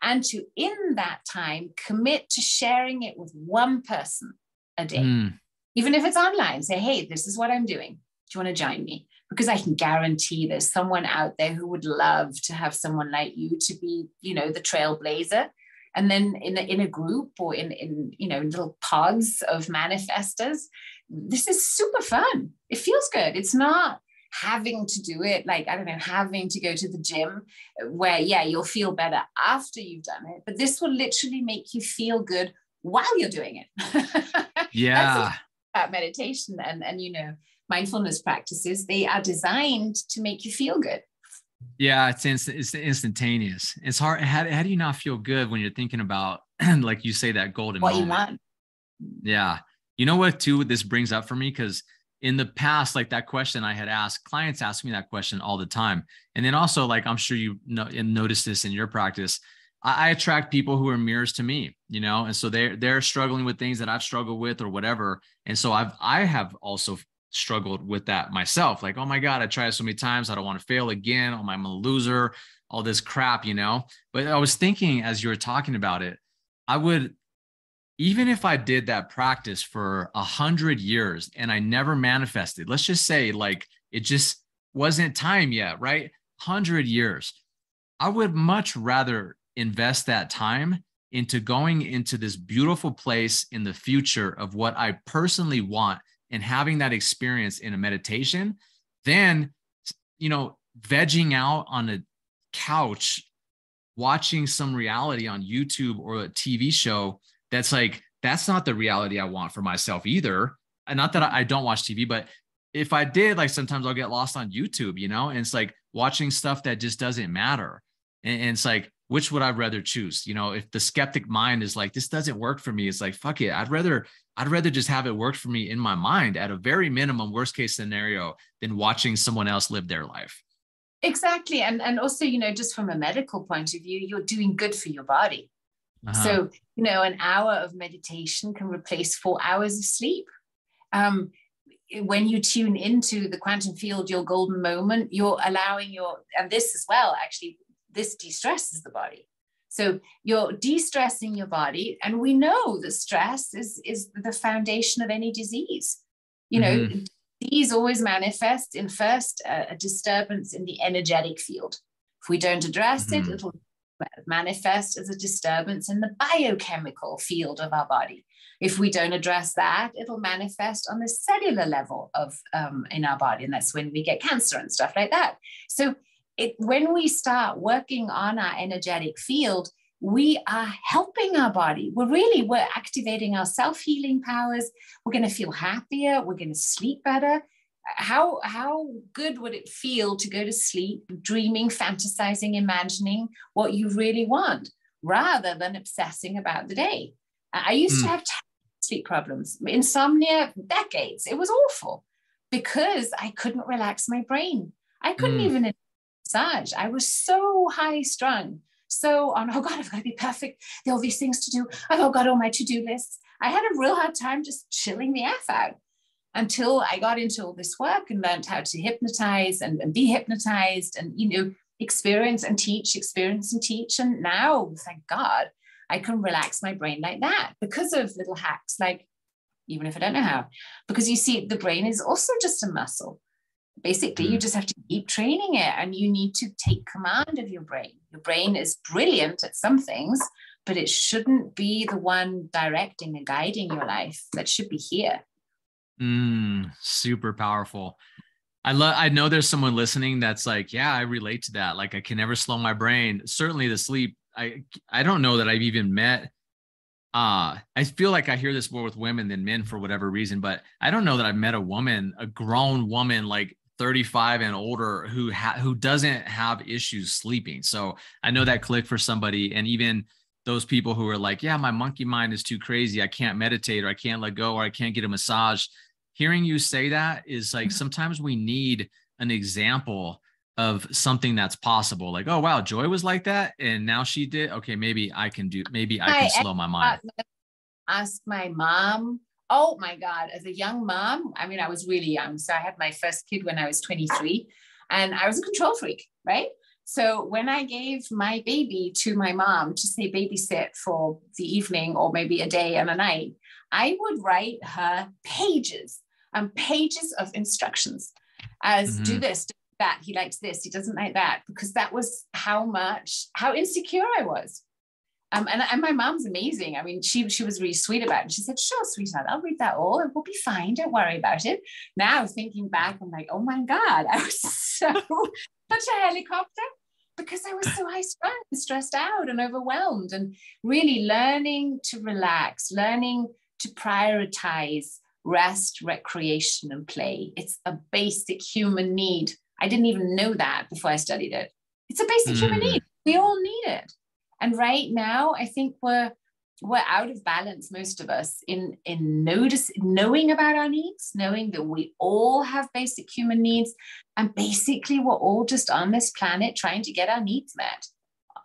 and to, in that time, commit to sharing it with one person a day. Even if it's online, say, hey, this is what I'm doing. Do you want to join me? Because I can guarantee there's someone out there who would love to have someone like you to be, the trailblazer. And then in a group, or in little pods of manifestors, this is super fun. It feels good. It's not having to do it, like, I don't know, having to go to the gym where, you'll feel better after you've done it. But this will literally make you feel good while you're doing it. Yeah. About meditation and mindfulness practices, they are designed to make you feel good. Yeah, it's instantaneous. It's hard. How do you not feel good when you're thinking about, like you say, that golden what moment? You want? Yeah. You know what, too, this brings up for me? Because in the past, like that question I had asked, clients ask me that question all the time. And then also, like, I'm sure you know and notice this in your practice, I attract people who are mirrors to me, you know, and so they're struggling with things that I've struggled with or whatever. And so I have also struggled with that myself. Like, oh my God, I tried so many times. I don't want to fail again. Oh, I'm a loser, all this crap, you know. But I was thinking as you were talking about it, I would, even if I did that practice for 100 years and I never manifested, let's just say like it just wasn't time yet, right? 100 years. I would much rather invest that time into going into this beautiful place in the future of what I personally want and having that experience in a meditation than, you know, vegging out on a couch, watching some reality on YouTube or a TV show that's like, that's not the reality I want for myself either. And not that I don't watch TV, but if I did, like sometimes I'll get lost on YouTube, you know, and it's like watching stuff that just doesn't matter. And it's like, which would I rather choose? You know, if the skeptic mind is like, this doesn't work for me, it's like, fuck it. I'd rather just have it work for me in my mind at a very minimum worst case scenario than watching someone else live their life. Exactly. And also, you know, just from a medical point of view, you're doing good for your body. So, you know, an hour of meditation can replace 4 hours of sleep. When you tune into the quantum field, your golden moment, you're allowing and this as well, actually, this de-stresses the body. So you're de-stressing your body. And we know that stress is the foundation of any disease. You know, disease always manifests in first a disturbance in the energetic field. If we don't address it, it'll manifest as a disturbance in the biochemical field of our body. If we don't address that, it'll manifest on the cellular level of in our body. And that's when we get cancer and stuff like that. So when we start working on our energetic field, we are helping our body. We're activating our self-healing powers. We're going to feel happier. We're going to sleep better. How good would it feel to go to sleep dreaming, fantasizing, imagining what you really want rather than obsessing about the day? I used to have sleep problems, insomnia, decades. It was awful because I couldn't relax my brain. I couldn't even massage. I was so high strung. So on, oh God, I've got to be perfect. There are all these things to do. I've got all my to-do lists. I had a real hard time just chilling the F out until I got into all this work and learned how to hypnotize and be hypnotized and, you know, experience and teach. And now, thank God, I can relax my brain like that because of little hacks, like, even if I don't know how, because you see, the brain is also just a muscle. Basically, you just have to keep training it and you need to take command of your brain. Your brain is brilliant at some things, but it shouldn't be the one directing and guiding your life. That should be here. Super powerful. I know there's someone listening that's like, yeah, I relate to that. Like I can never slow my brain. Certainly the sleep. I don't know that I've even met. I feel like I hear this more with women than men for whatever reason, but I don't know that I've met a grown woman, like 35 and older who doesn't have issues sleeping. So I know that clicked for somebody. And even those people who are like, yeah, my monkey mind is too crazy. I can't meditate or I can't let go or I can't get a massage. Hearing you say that is like, sometimes we need an example of something that's possible. Like, oh, wow, Joy was like that. And now she did. Okay. Maybe I can slow my mind. Ask my mom. Oh my God. As a young mom, I mean, I was really young. So I had my first kid when I was 23 and I was a control freak, right? So when I gave my baby to my mom to say babysit for the evening or maybe a day and a night, I would write her pages and pages of instructions as do this, do that. He likes this. He doesn't like that, because that was how insecure I was. And my mom's amazing. I mean, she was really sweet about it. She said, sure, sweetheart, I'll read that all. It will be fine. Don't worry about it. Now thinking back, I'm like, oh my God, I was such a helicopter because I was so high strung and stressed out and overwhelmed, and really learning to relax, learning to prioritize rest, recreation, and play. It's a basic human need. I didn't even know that before I studied it. It's a basic human need. We all need it. And right now, I think we're we're out of balance, most of us, in knowing about our needs, knowing that we all have basic human needs, and basically we're all just on this planet trying to get our needs met,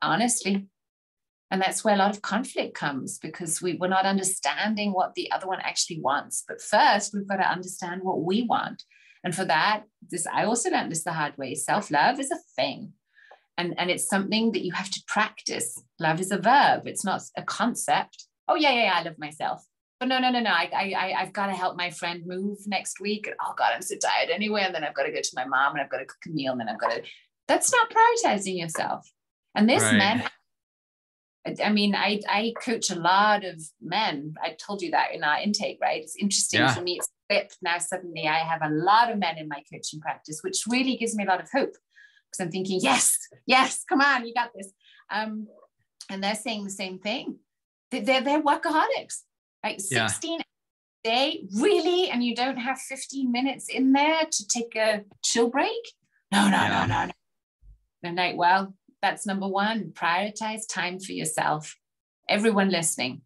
honestly. And that's where a lot of conflict comes, because we're not understanding what the other one actually wants. But first, we've got to understand what we want. And for that, I also learned this the hard way. Self-love is a thing. And it's something that you have to practice. Love is a verb. It's not a concept. Oh, yeah, I love myself. But no. I've got to help my friend move next week. And, oh, God, I'm so tired anyway. And then I've got to go to my mom and I've got to cook a meal. And then that's not prioritizing yourself. And this man, I mean, I coach a lot of men. I told you that in our intake, right? It's interesting for me. It's flipped. Now suddenly I have a lot of men in my coaching practice, which really gives me a lot of hope. I'm thinking, yes, come on, you got this. And they're saying the same thing. They're workaholics, like 16 a day, really? And you don't have 15 minutes in there to take a chill break? No. Well, that's number one. Prioritize time for yourself. Everyone listening,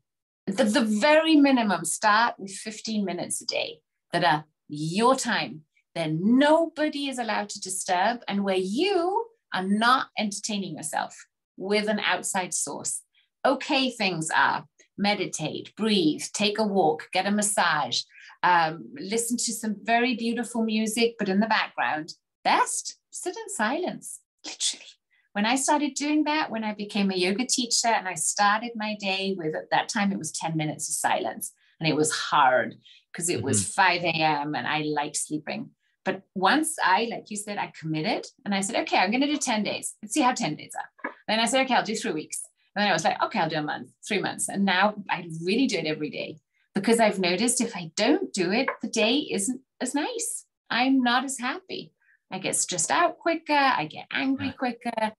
the very minimum, start with 15 minutes a day that are your time. Then nobody is allowed to disturb, and where you are not entertaining yourself with an outside source. Okay, things are meditate, breathe, take a walk, get a massage, listen to some very beautiful music, but in the background, best sit in silence, literally. When I started doing that, when I became a yoga teacher and I started my day with, at that time, it was 10 minutes of silence, and it was hard because it was 5 a.m. and I liked sleeping. But once like you said, I committed and I said, okay, I'm going to do 10 days. Let's see how 10 days are. Then I said, okay, I'll do 3 weeks. And then I was like, okay, I'll do a month, 3 months. And now I really do it every day, because I've noticed if I don't do it, the day isn't as nice. I'm not as happy. I get stressed out quicker. I get angry quicker.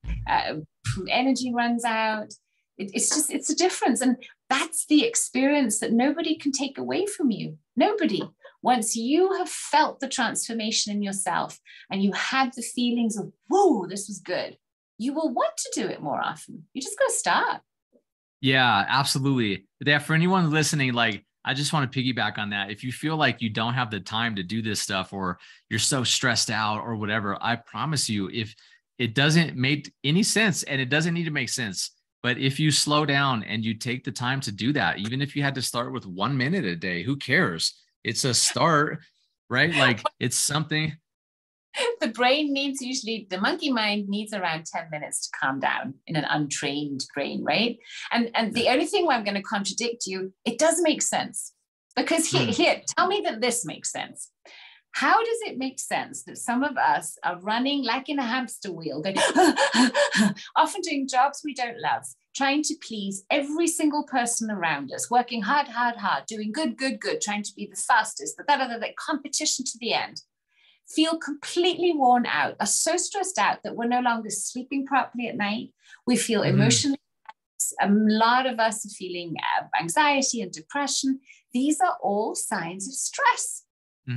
Energy runs out. It's a difference. And that's the experience that nobody can take away from you. Nobody. Once you have felt the transformation in yourself and you have the feelings of, whoa, this was good, you will want to do it more often. You just got to start. Yeah, absolutely. Yeah, for anyone listening, like, I just want to piggyback on that. If you feel like you don't have the time to do this stuff, or you're so stressed out or whatever, I promise you, if it doesn't make any sense, and it doesn't need to make sense, but if you slow down and you take the time to do that, even if you had to start with 1 minute a day, who cares? It's a start, right? Like, it's something. The brain needs, usually the monkey mind needs around 10 minutes to calm down in an untrained brain, right? And the only thing where I'm going to contradict you, it does make sense. Because here, tell me that this makes sense. How does it make sense that some of us are running like in a hamster wheel, going, often doing jobs we don't love, trying to please every single person around us, working hard, doing good, trying to be the fastest, the competition to the end, feel completely worn out, are so stressed out that we're no longer sleeping properly at night. We feel emotionally, a lot of us are feeling anxiety and depression. These are all signs of stress.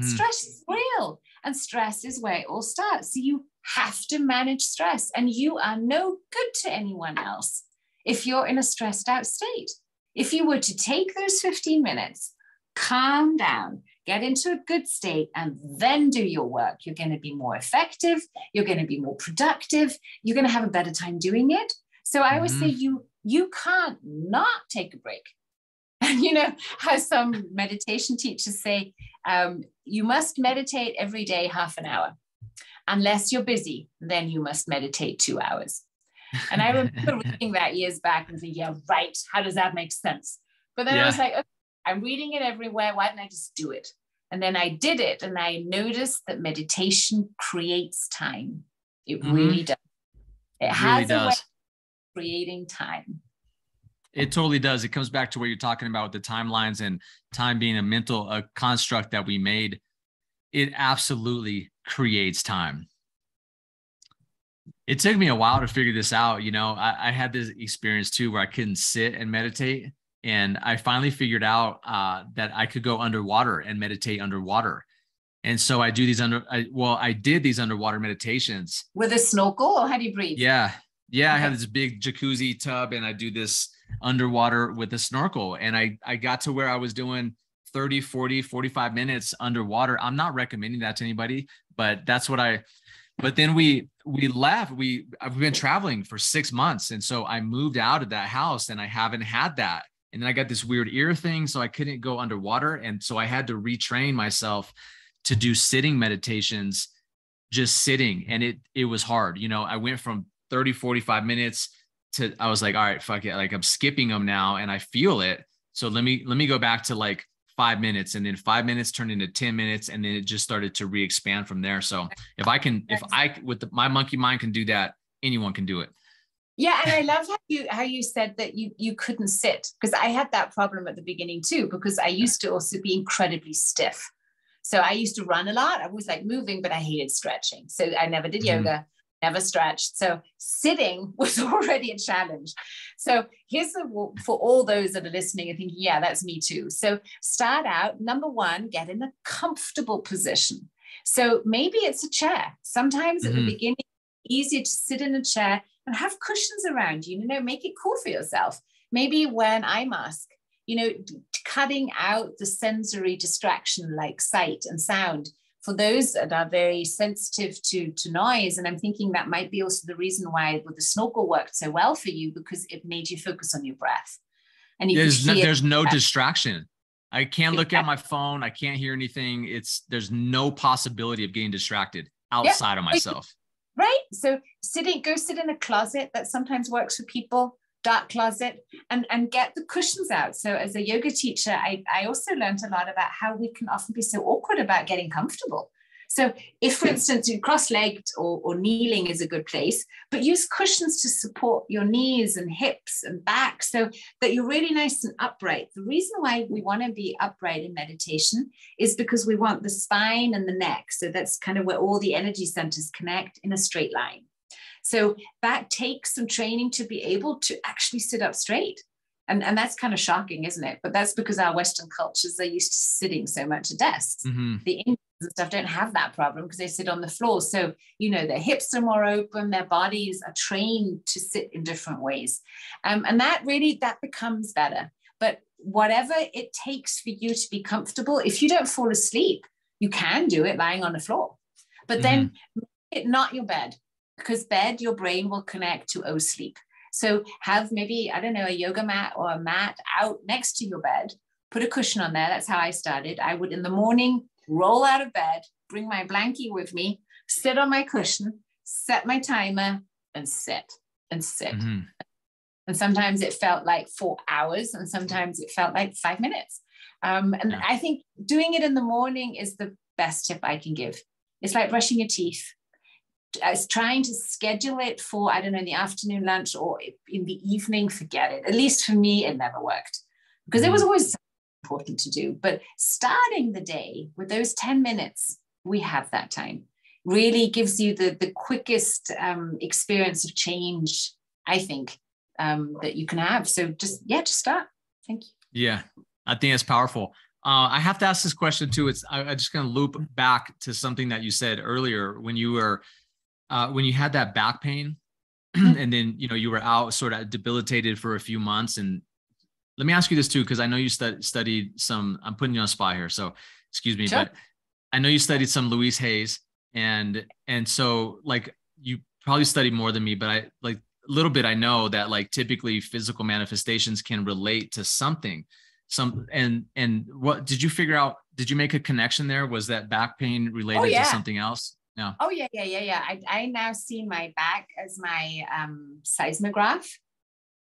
Stress is real, and stress is where it all starts. So you have to manage stress, and you are no good to anyone else if you're in a stressed out state. If you were to take those 15 minutes, calm down, get into a good state, and then do your work, you're going to be more effective. You're going to be more productive. You're going to have a better time doing it. So I always say you can't not take a break. And you know how some meditation teachers say, you must meditate every day half an hour. Unless you're busy, then you must meditate 2 hours. And I remember reading that years back and thinking, yeah, right. How does that make sense? But then I was like, okay, I'm reading it everywhere. Why didn't I just do it? And then I did it, and I noticed that meditation creates time. It really does. It has a way of creating time. It totally does. It comes back to what you're talking about with the timelines and time being a construct that we made. It absolutely creates time. It took me a while to figure this out. You know, I had this experience too where I couldn't sit and meditate. And I finally figured out that I could go underwater and meditate underwater. And so I do these I did these underwater meditations. With a snorkel, or how do you breathe? Yeah. I have this big jacuzzi tub, and I do this underwater with a snorkel. And I got to where I was doing 30, 40, 45 minutes underwater. I'm not recommending that to anybody, but that's what but then we left. I've been traveling for 6 months. And so I moved out of that house and I haven't had that. And then I got this weird ear thing, so I couldn't go underwater. And so I had to retrain myself to do sitting meditations, just sitting. And it was hard. You know, I went from 30, 45 minutes to, I was like, all right, fuck it. Like I'm skipping them now and I feel it. So let me go back to like 5 minutes, and then 5 minutes turned into 10 minutes. And then it just started to re-expand from there. So if my monkey mind can do that, anyone can do it. Yeah. And I love how you said that you couldn't sit, because I had that problem at the beginning too, because I used to also be incredibly stiff. So I used to run a lot. I was like moving, but I hated stretching. So I never did yoga, never stretched. So sitting was already a challenge. So for all those that are listening and thinking, yeah, that's me too. So start out, number one, get in a comfortable position. So maybe it's a chair. Sometimes at the beginning, easier to sit in a chair and have cushions around you, make it cool for yourself. Maybe when I mask, cutting out the sensory distraction like sight and sound for those that are very sensitive to noise. And I'm thinking that might be also the reason why the snorkel worked so well for you, because it made you focus on your breath. And there's no distraction. I can't look at my phone. I can't hear anything. There's no possibility of getting distracted outside of myself. Right. So go sit in a closet. That sometimes works for people, dark closet, and get the cushions out. So as a yoga teacher, I also learned a lot about how we can often be so awkward about getting comfortable. So if, for instance, you cross-legged or kneeling is a good place, but use cushions to support your knees and hips and back so that you're really nice and upright. The reason why we want to be upright in meditation is because we want the spine and the neck. So that's kind of where all the energy centers connect in a straight line. So that takes some training to be able to actually sit up straight. And that's kind of shocking, isn't it? But that's because our Western cultures are used to sitting so much at desks. The Indians and stuff don't have that problem because they sit on the floor. So, their hips are more open, their bodies are trained to sit in different ways. And that becomes better. But whatever it takes for you to be comfortable, if you don't fall asleep, you can do it lying on the floor. But then not your bed, because bed, your brain will connect to sleep. So have maybe, a yoga mat or a mat out next to your bed, put a cushion on there. That's how I started. I would in the morning roll out of bed, bring my blankie with me, sit on my cushion, set my timer and sit and sit. And sometimes it felt like 4 hours and sometimes it felt like 5 minutes. I think doing it in the morning is the best tip I can give. It's like brushing your teeth. I was trying to schedule it for, in the afternoon lunch or in the evening, forget it. At least for me, it never worked because it was always important to do. But starting the day with those 10 minutes, we have that time, really gives you the quickest experience of change, I think, that you can have. So just start. Thank you. Yeah, I think it's powerful. I have to ask this question too. I just going to loop back to something that you said earlier when you were when you had that back pain and then, you were out sort of debilitated for a few months. And let me ask you this too, because I know you studied some, I'm putting you on the spot here, so excuse me, sure. But I know you studied some Louise Hayes and so like you probably studied more than me, but I like a little bit, I know that like typically physical manifestations can relate to something. And what did you figure out? Did you make a connection there? Was that back pain related to something else? No. Oh yeah. I now see my back as my seismograph.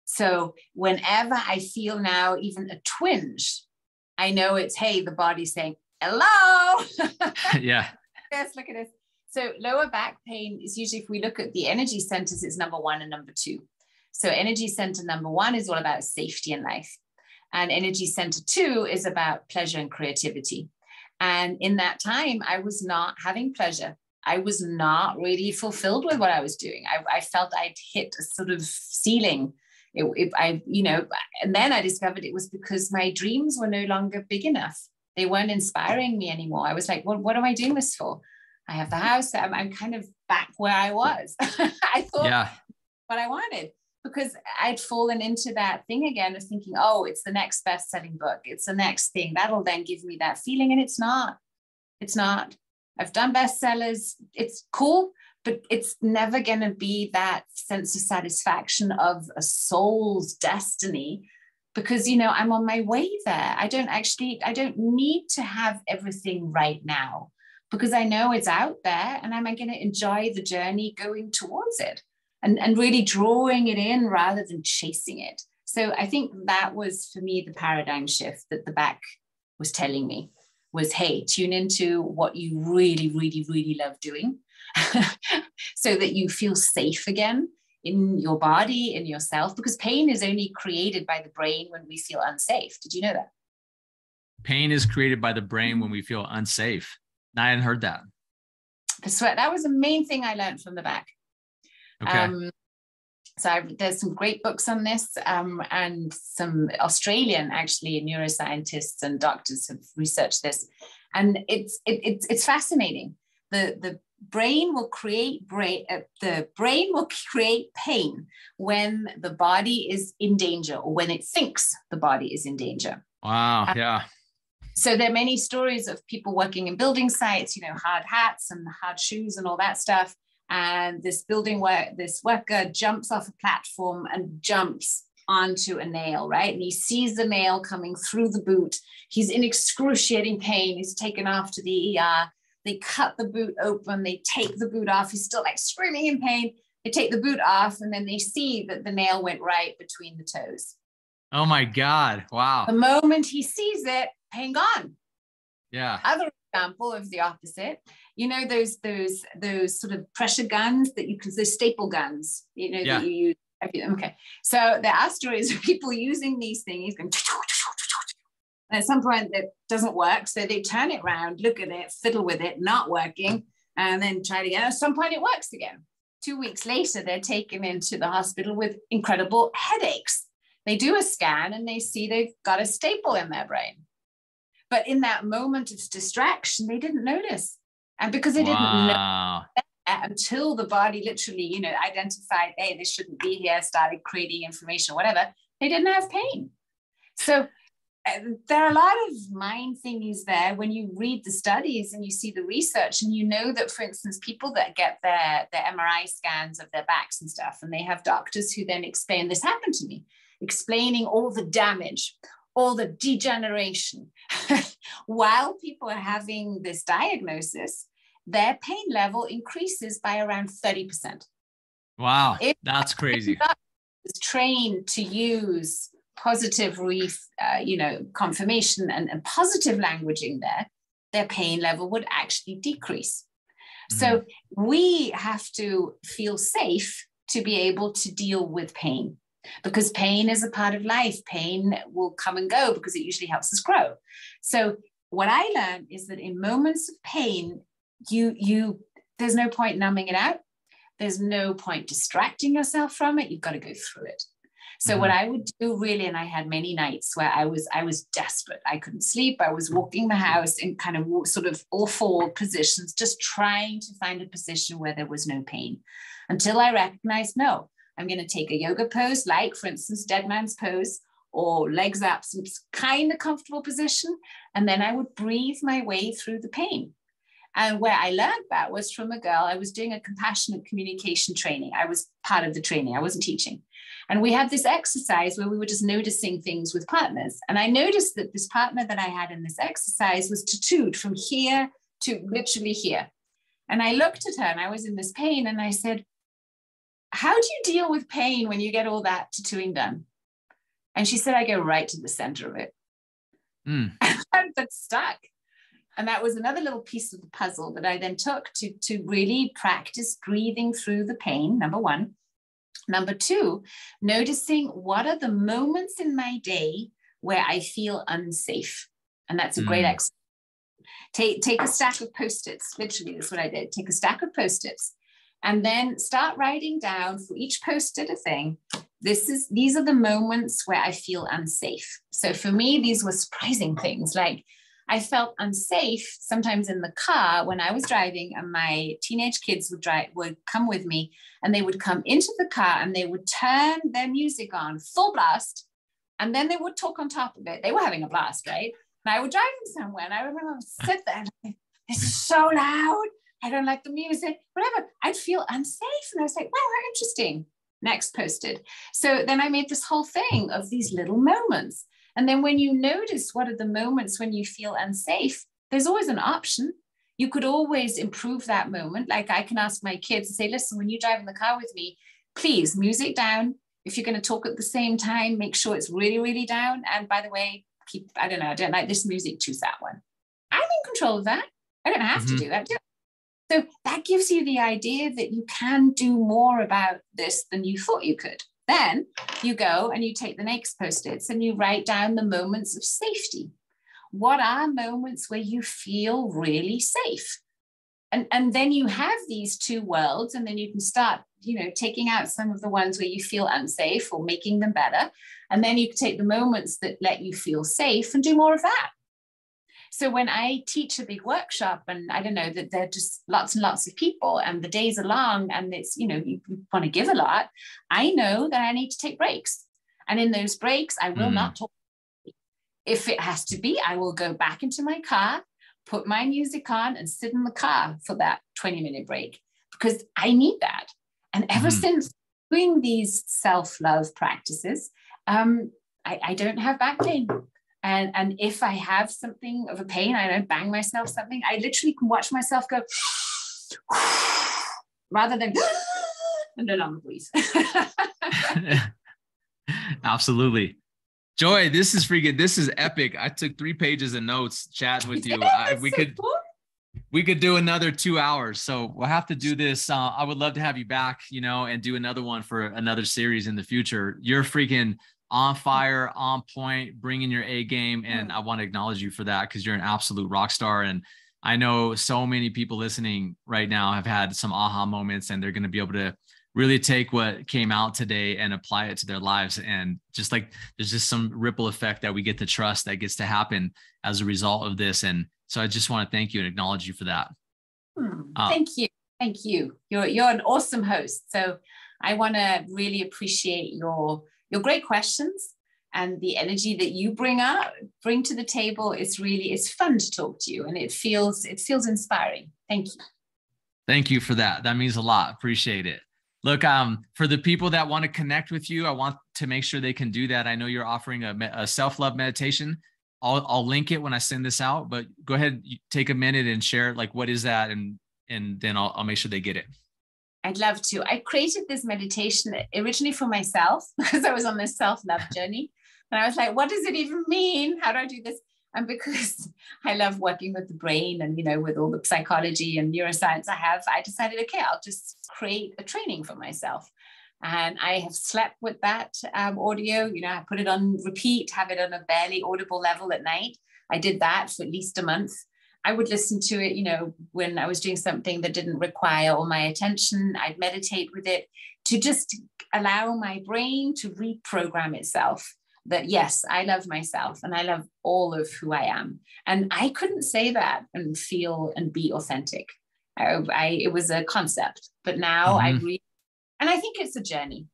So whenever I feel now even a twinge, I know it's, hey, the body's saying, hello. Yeah. Yes, look at this. So lower back pain is usually, if we look at the energy centers, it's number 1 and number 2. So energy center number 1 is all about safety and life. And energy center 2 is about pleasure and creativity. And in that time, I was not having pleasure. I was not really fulfilled with what I was doing. I felt I'd hit a sort of ceiling. And then I discovered it was because my dreams were no longer big enough. They weren't inspiring me anymore. I was like, well, what am I doing this for? I have the house. I'm kind of back where I was. I thought what I wanted. because I'd fallen into that thing again of thinking, oh, it's the next best-selling book. It's the next thing that'll then give me that feeling. And it's not. It's not. I've done bestsellers. It's cool, but it's never going to be that sense of satisfaction of a soul's destiny, because, you know, I'm on my way there. I don't need to have everything right now, because I know it's out there, and I'm going to enjoy the journey going towards it, and really drawing it in rather than chasing it. So I think that was, for me, the paradigm shift that the back was telling me was, hey, tune into what you really, really, really love doing so that you feel safe again in your body, in yourself, because pain is only created by the brain when we feel unsafe. Did you know that? Pain is created by the brain when we feel unsafe. I hadn't heard that. That was the main thing I learned from the back. Okay. There's some great books on this, and some Australian, actually, neuroscientists and doctors have researched this, and it's fascinating. The brain will create pain when the body is in danger, or when it thinks the body is in danger. Wow. Yeah. So there are many stories of people working in building sites, you know, hard hats and hard shoes and all that stuff. And this worker jumps off a platform and jumps onto a nail, right? And he sees the nail coming through the boot. He's in excruciating pain. He's taken off to the ER. They cut the boot open. They take the boot off. He's still like screaming in pain. They take the boot off, and then they see that the nail went right between the toes. Oh my God. Wow. The moment he sees it, pain gone. Yeah. Other example of the opposite, you know, those sort of pressure guns that those staple guns, you know, that you use. Okay. So there are stories of people using these things, going, and at some point that doesn't work. So they turn it around, look at it, fiddle with it, not working, and then try it again. At some point it works again. 2 weeks later, they're taken into the hospital with incredible headaches. They do a scan and they see they've got a staple in their brain. But in that moment of distraction, they didn't notice. And because they didn't know that until the body literally, you know, identified, hey, this shouldn't be here, started creating information or whatever, they didn't have pain. So there are a lot of mind thingies there when you read the studies and you see the research, and you know that, for instance, people that get their MRI scans of their backs and stuff, and they have doctors who then explain, this happened to me, explaining all the damage, all the degeneration. While people are having this diagnosis, their pain level increases by around 30%. Wow, that's crazy. Is trained to use positive confirmation and positive languaging their pain level would actually decrease. Mm-hmm. So we have to feel safe to be able to deal with pain, because pain is a part of life. Pain will come and go because it usually helps us grow. So what I learned is that in moments of pain, there's no point numbing it out. There's no point distracting yourself from it. You've got to go through it. So what I would do really, and I had many nights where I was desperate. I couldn't sleep. I was walking the house in kind of sort of all four positions, just trying to find a position where there was no pain, until I recognized, no, I'm going to take a yoga pose, like, for instance, dead man's pose, or legs up, some kind of comfortable position. And then I would breathe my way through the pain. And where I learned that was from a girl. I was doing a compassionate communication training. I was part of the training. I wasn't teaching. And we had this exercise where we were just noticing things with partners. And I noticed that this partner that I had in this exercise was tattooed from here to literally here. And I looked at her, and I was in this pain, and I said, how do you deal with pain when you get all that tattooing done? And she said, I go right to the center of it. That's stuck. And that was another little piece of the puzzle that I then took to really practice breathing through the pain, number one. Number two, noticing what are the moments in my day where I feel unsafe. And that's a great exercise. Take a stack of Post-its. Literally, that's what I did. Take a stack of Post-its, and then start writing down for each Post-it a thing. These are the moments where I feel unsafe. So for me, these were surprising things, like I felt unsafe sometimes in the car when I was driving, and my teenage kids would come with me, and they would come into the car and they would turn their music on full blast, and then they would talk on top of it. They were having a blast, right? And I would drive them somewhere, and I remember I would sit there and it's so loud. I don't like the music, whatever. I'd feel unsafe. And I was like, wow, how interesting. Next posted. So then I made this whole thing of these little moments. And then when you notice what are the moments when you feel unsafe, there's always an option. You could always improve that moment. Like I can ask my kids to say, listen, when you drive in the car with me, please music down. If you're going to talk at the same time, make sure it's really, really down. And by the way, I don't like this music, choose that one. I'm in control of that. I don't have to do that. So that gives you the idea that you can do more about this than you thought you could. Then you go and you take the next post-its and you write down the moments of safety. What are moments where you feel really safe? And then you have these two worlds, and then you can start, taking out some of the ones where you feel unsafe or making them better. And then you can take the moments that let you feel safe and do more of that. So when I teach a big workshop, and I don't know, that there are just lots and lots of people and the days are long and it's, you want to give a lot, I know that I need to take breaks. And in those breaks, I will not talk. If it has to be, I will go back into my car, put my music on and sit in the car for that 20-minute break, because I need that. And ever since doing these self-love practices, I don't have back pain. And if I have something of a pain, I don't bang myself something, I literally can watch myself go rather than and then on the breeze. Absolutely. Joy, this is epic. I took 3 pages of notes chatting with you. We could do another 2 hours. So we'll have to do this. I would love to have you back, and do another one for another series in the future. You're freaking on fire, on point, bringing your A game. And I want to acknowledge you for that, because you're an absolute rock star. And I know so many people listening right now have had some aha moments, and they're going to be able to really take what came out today and apply it to their lives. And just like, there's just some ripple effect that we get to trust that gets to happen as a result of this. And so I just want to thank you and acknowledge you for that. Thank you. Thank you. You're an awesome host. So I want to really appreciate your great questions and the energy that you bring to the table. It's fun to talk to you, and it feels inspiring. Thank you. Thank you for that. That means a lot. Appreciate it. Look, for the people that want to connect with you, I want to make sure they can do that. I know you're offering a self-love meditation. I'll link it when I send this out, but go ahead, take a minute and share, like, what is that? And then I'll make sure they get it. I'd love to. I created this meditation originally for myself because I was on this self-love journey. And I was like, what does it even mean? How do I do this? And because I love working with the brain and, with all the psychology and neuroscience I decided, okay, I'll just create a training for myself. And I have slept with that audio, I put it on repeat, have it on a barely audible level at night. I did that for at least a month. I would listen to it, when I was doing something that didn't require all my attention. I'd meditate with it to just allow my brain to reprogram itself that, yes, I love myself and I love all of who I am. And I couldn't say that and feel and be authentic. It was a concept, but now and I think it's a journey.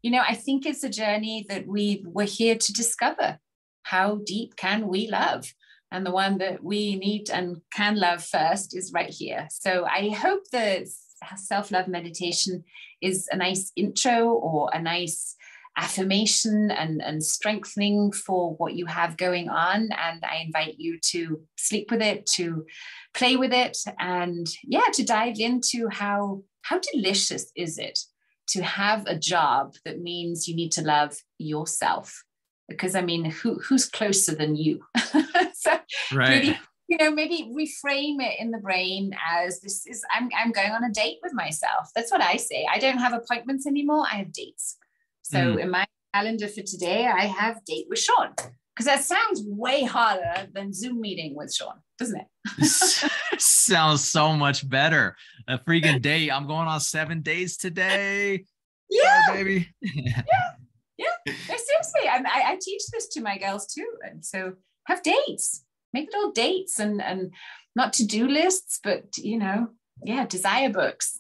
I think it's a journey that we're here to discover. How deep can we love? And the one that we need and can love first is right here. So I hope the self-love meditation is a nice intro or a nice affirmation and strengthening for what you have going on. And I invite you to sleep with it, to play with it, and to dive into how delicious is it to have a job that means you need to love yourself. Because who's closer than you? So right. Really, maybe reframe it in the brain as this is, I'm going on a date with myself. That's what I say. I don't have appointments anymore. I have dates. So in my calendar for today, I have date with Shawn, because that sounds way harder than Zoom meeting with Shawn, doesn't it? Sounds so much better. A freaking date. I'm going on 7 days today. Yeah, sorry, baby. Yeah. No, seriously. I teach this to my girls too. And so have dates. make it all dates and not to-do lists, but, you know, yeah, desire books.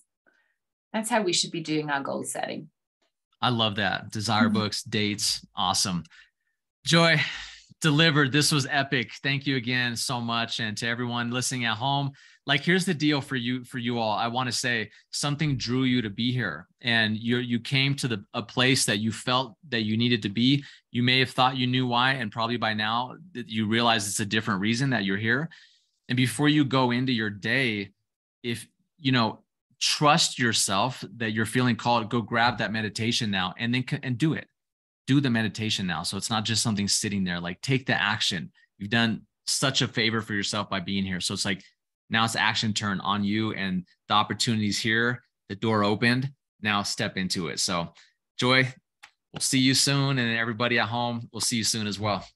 That's how we should be doing our goal setting. I love that. Desire books, dates. Awesome. Joy, delivered. This was epic. Thank you again so much. And to everyone listening at home, like, here's the deal for you all. I want to say something drew you to be here, and you came to a place that you felt that you needed to be. You may have thought you knew why, and probably by now you realize it's a different reason that you're here. And before you go into your day, if you know, trust yourself that you're feeling called, go grab that meditation now, and then do it. Do the meditation now. So it's not just something sitting there. Like, take the action. You've done such a favor for yourself by being here. So it's like, now it's action turn on you, and the opportunity's here. The door opened. Now step into it. So Joy, we'll see you soon. And everybody at home, we'll see you soon as well.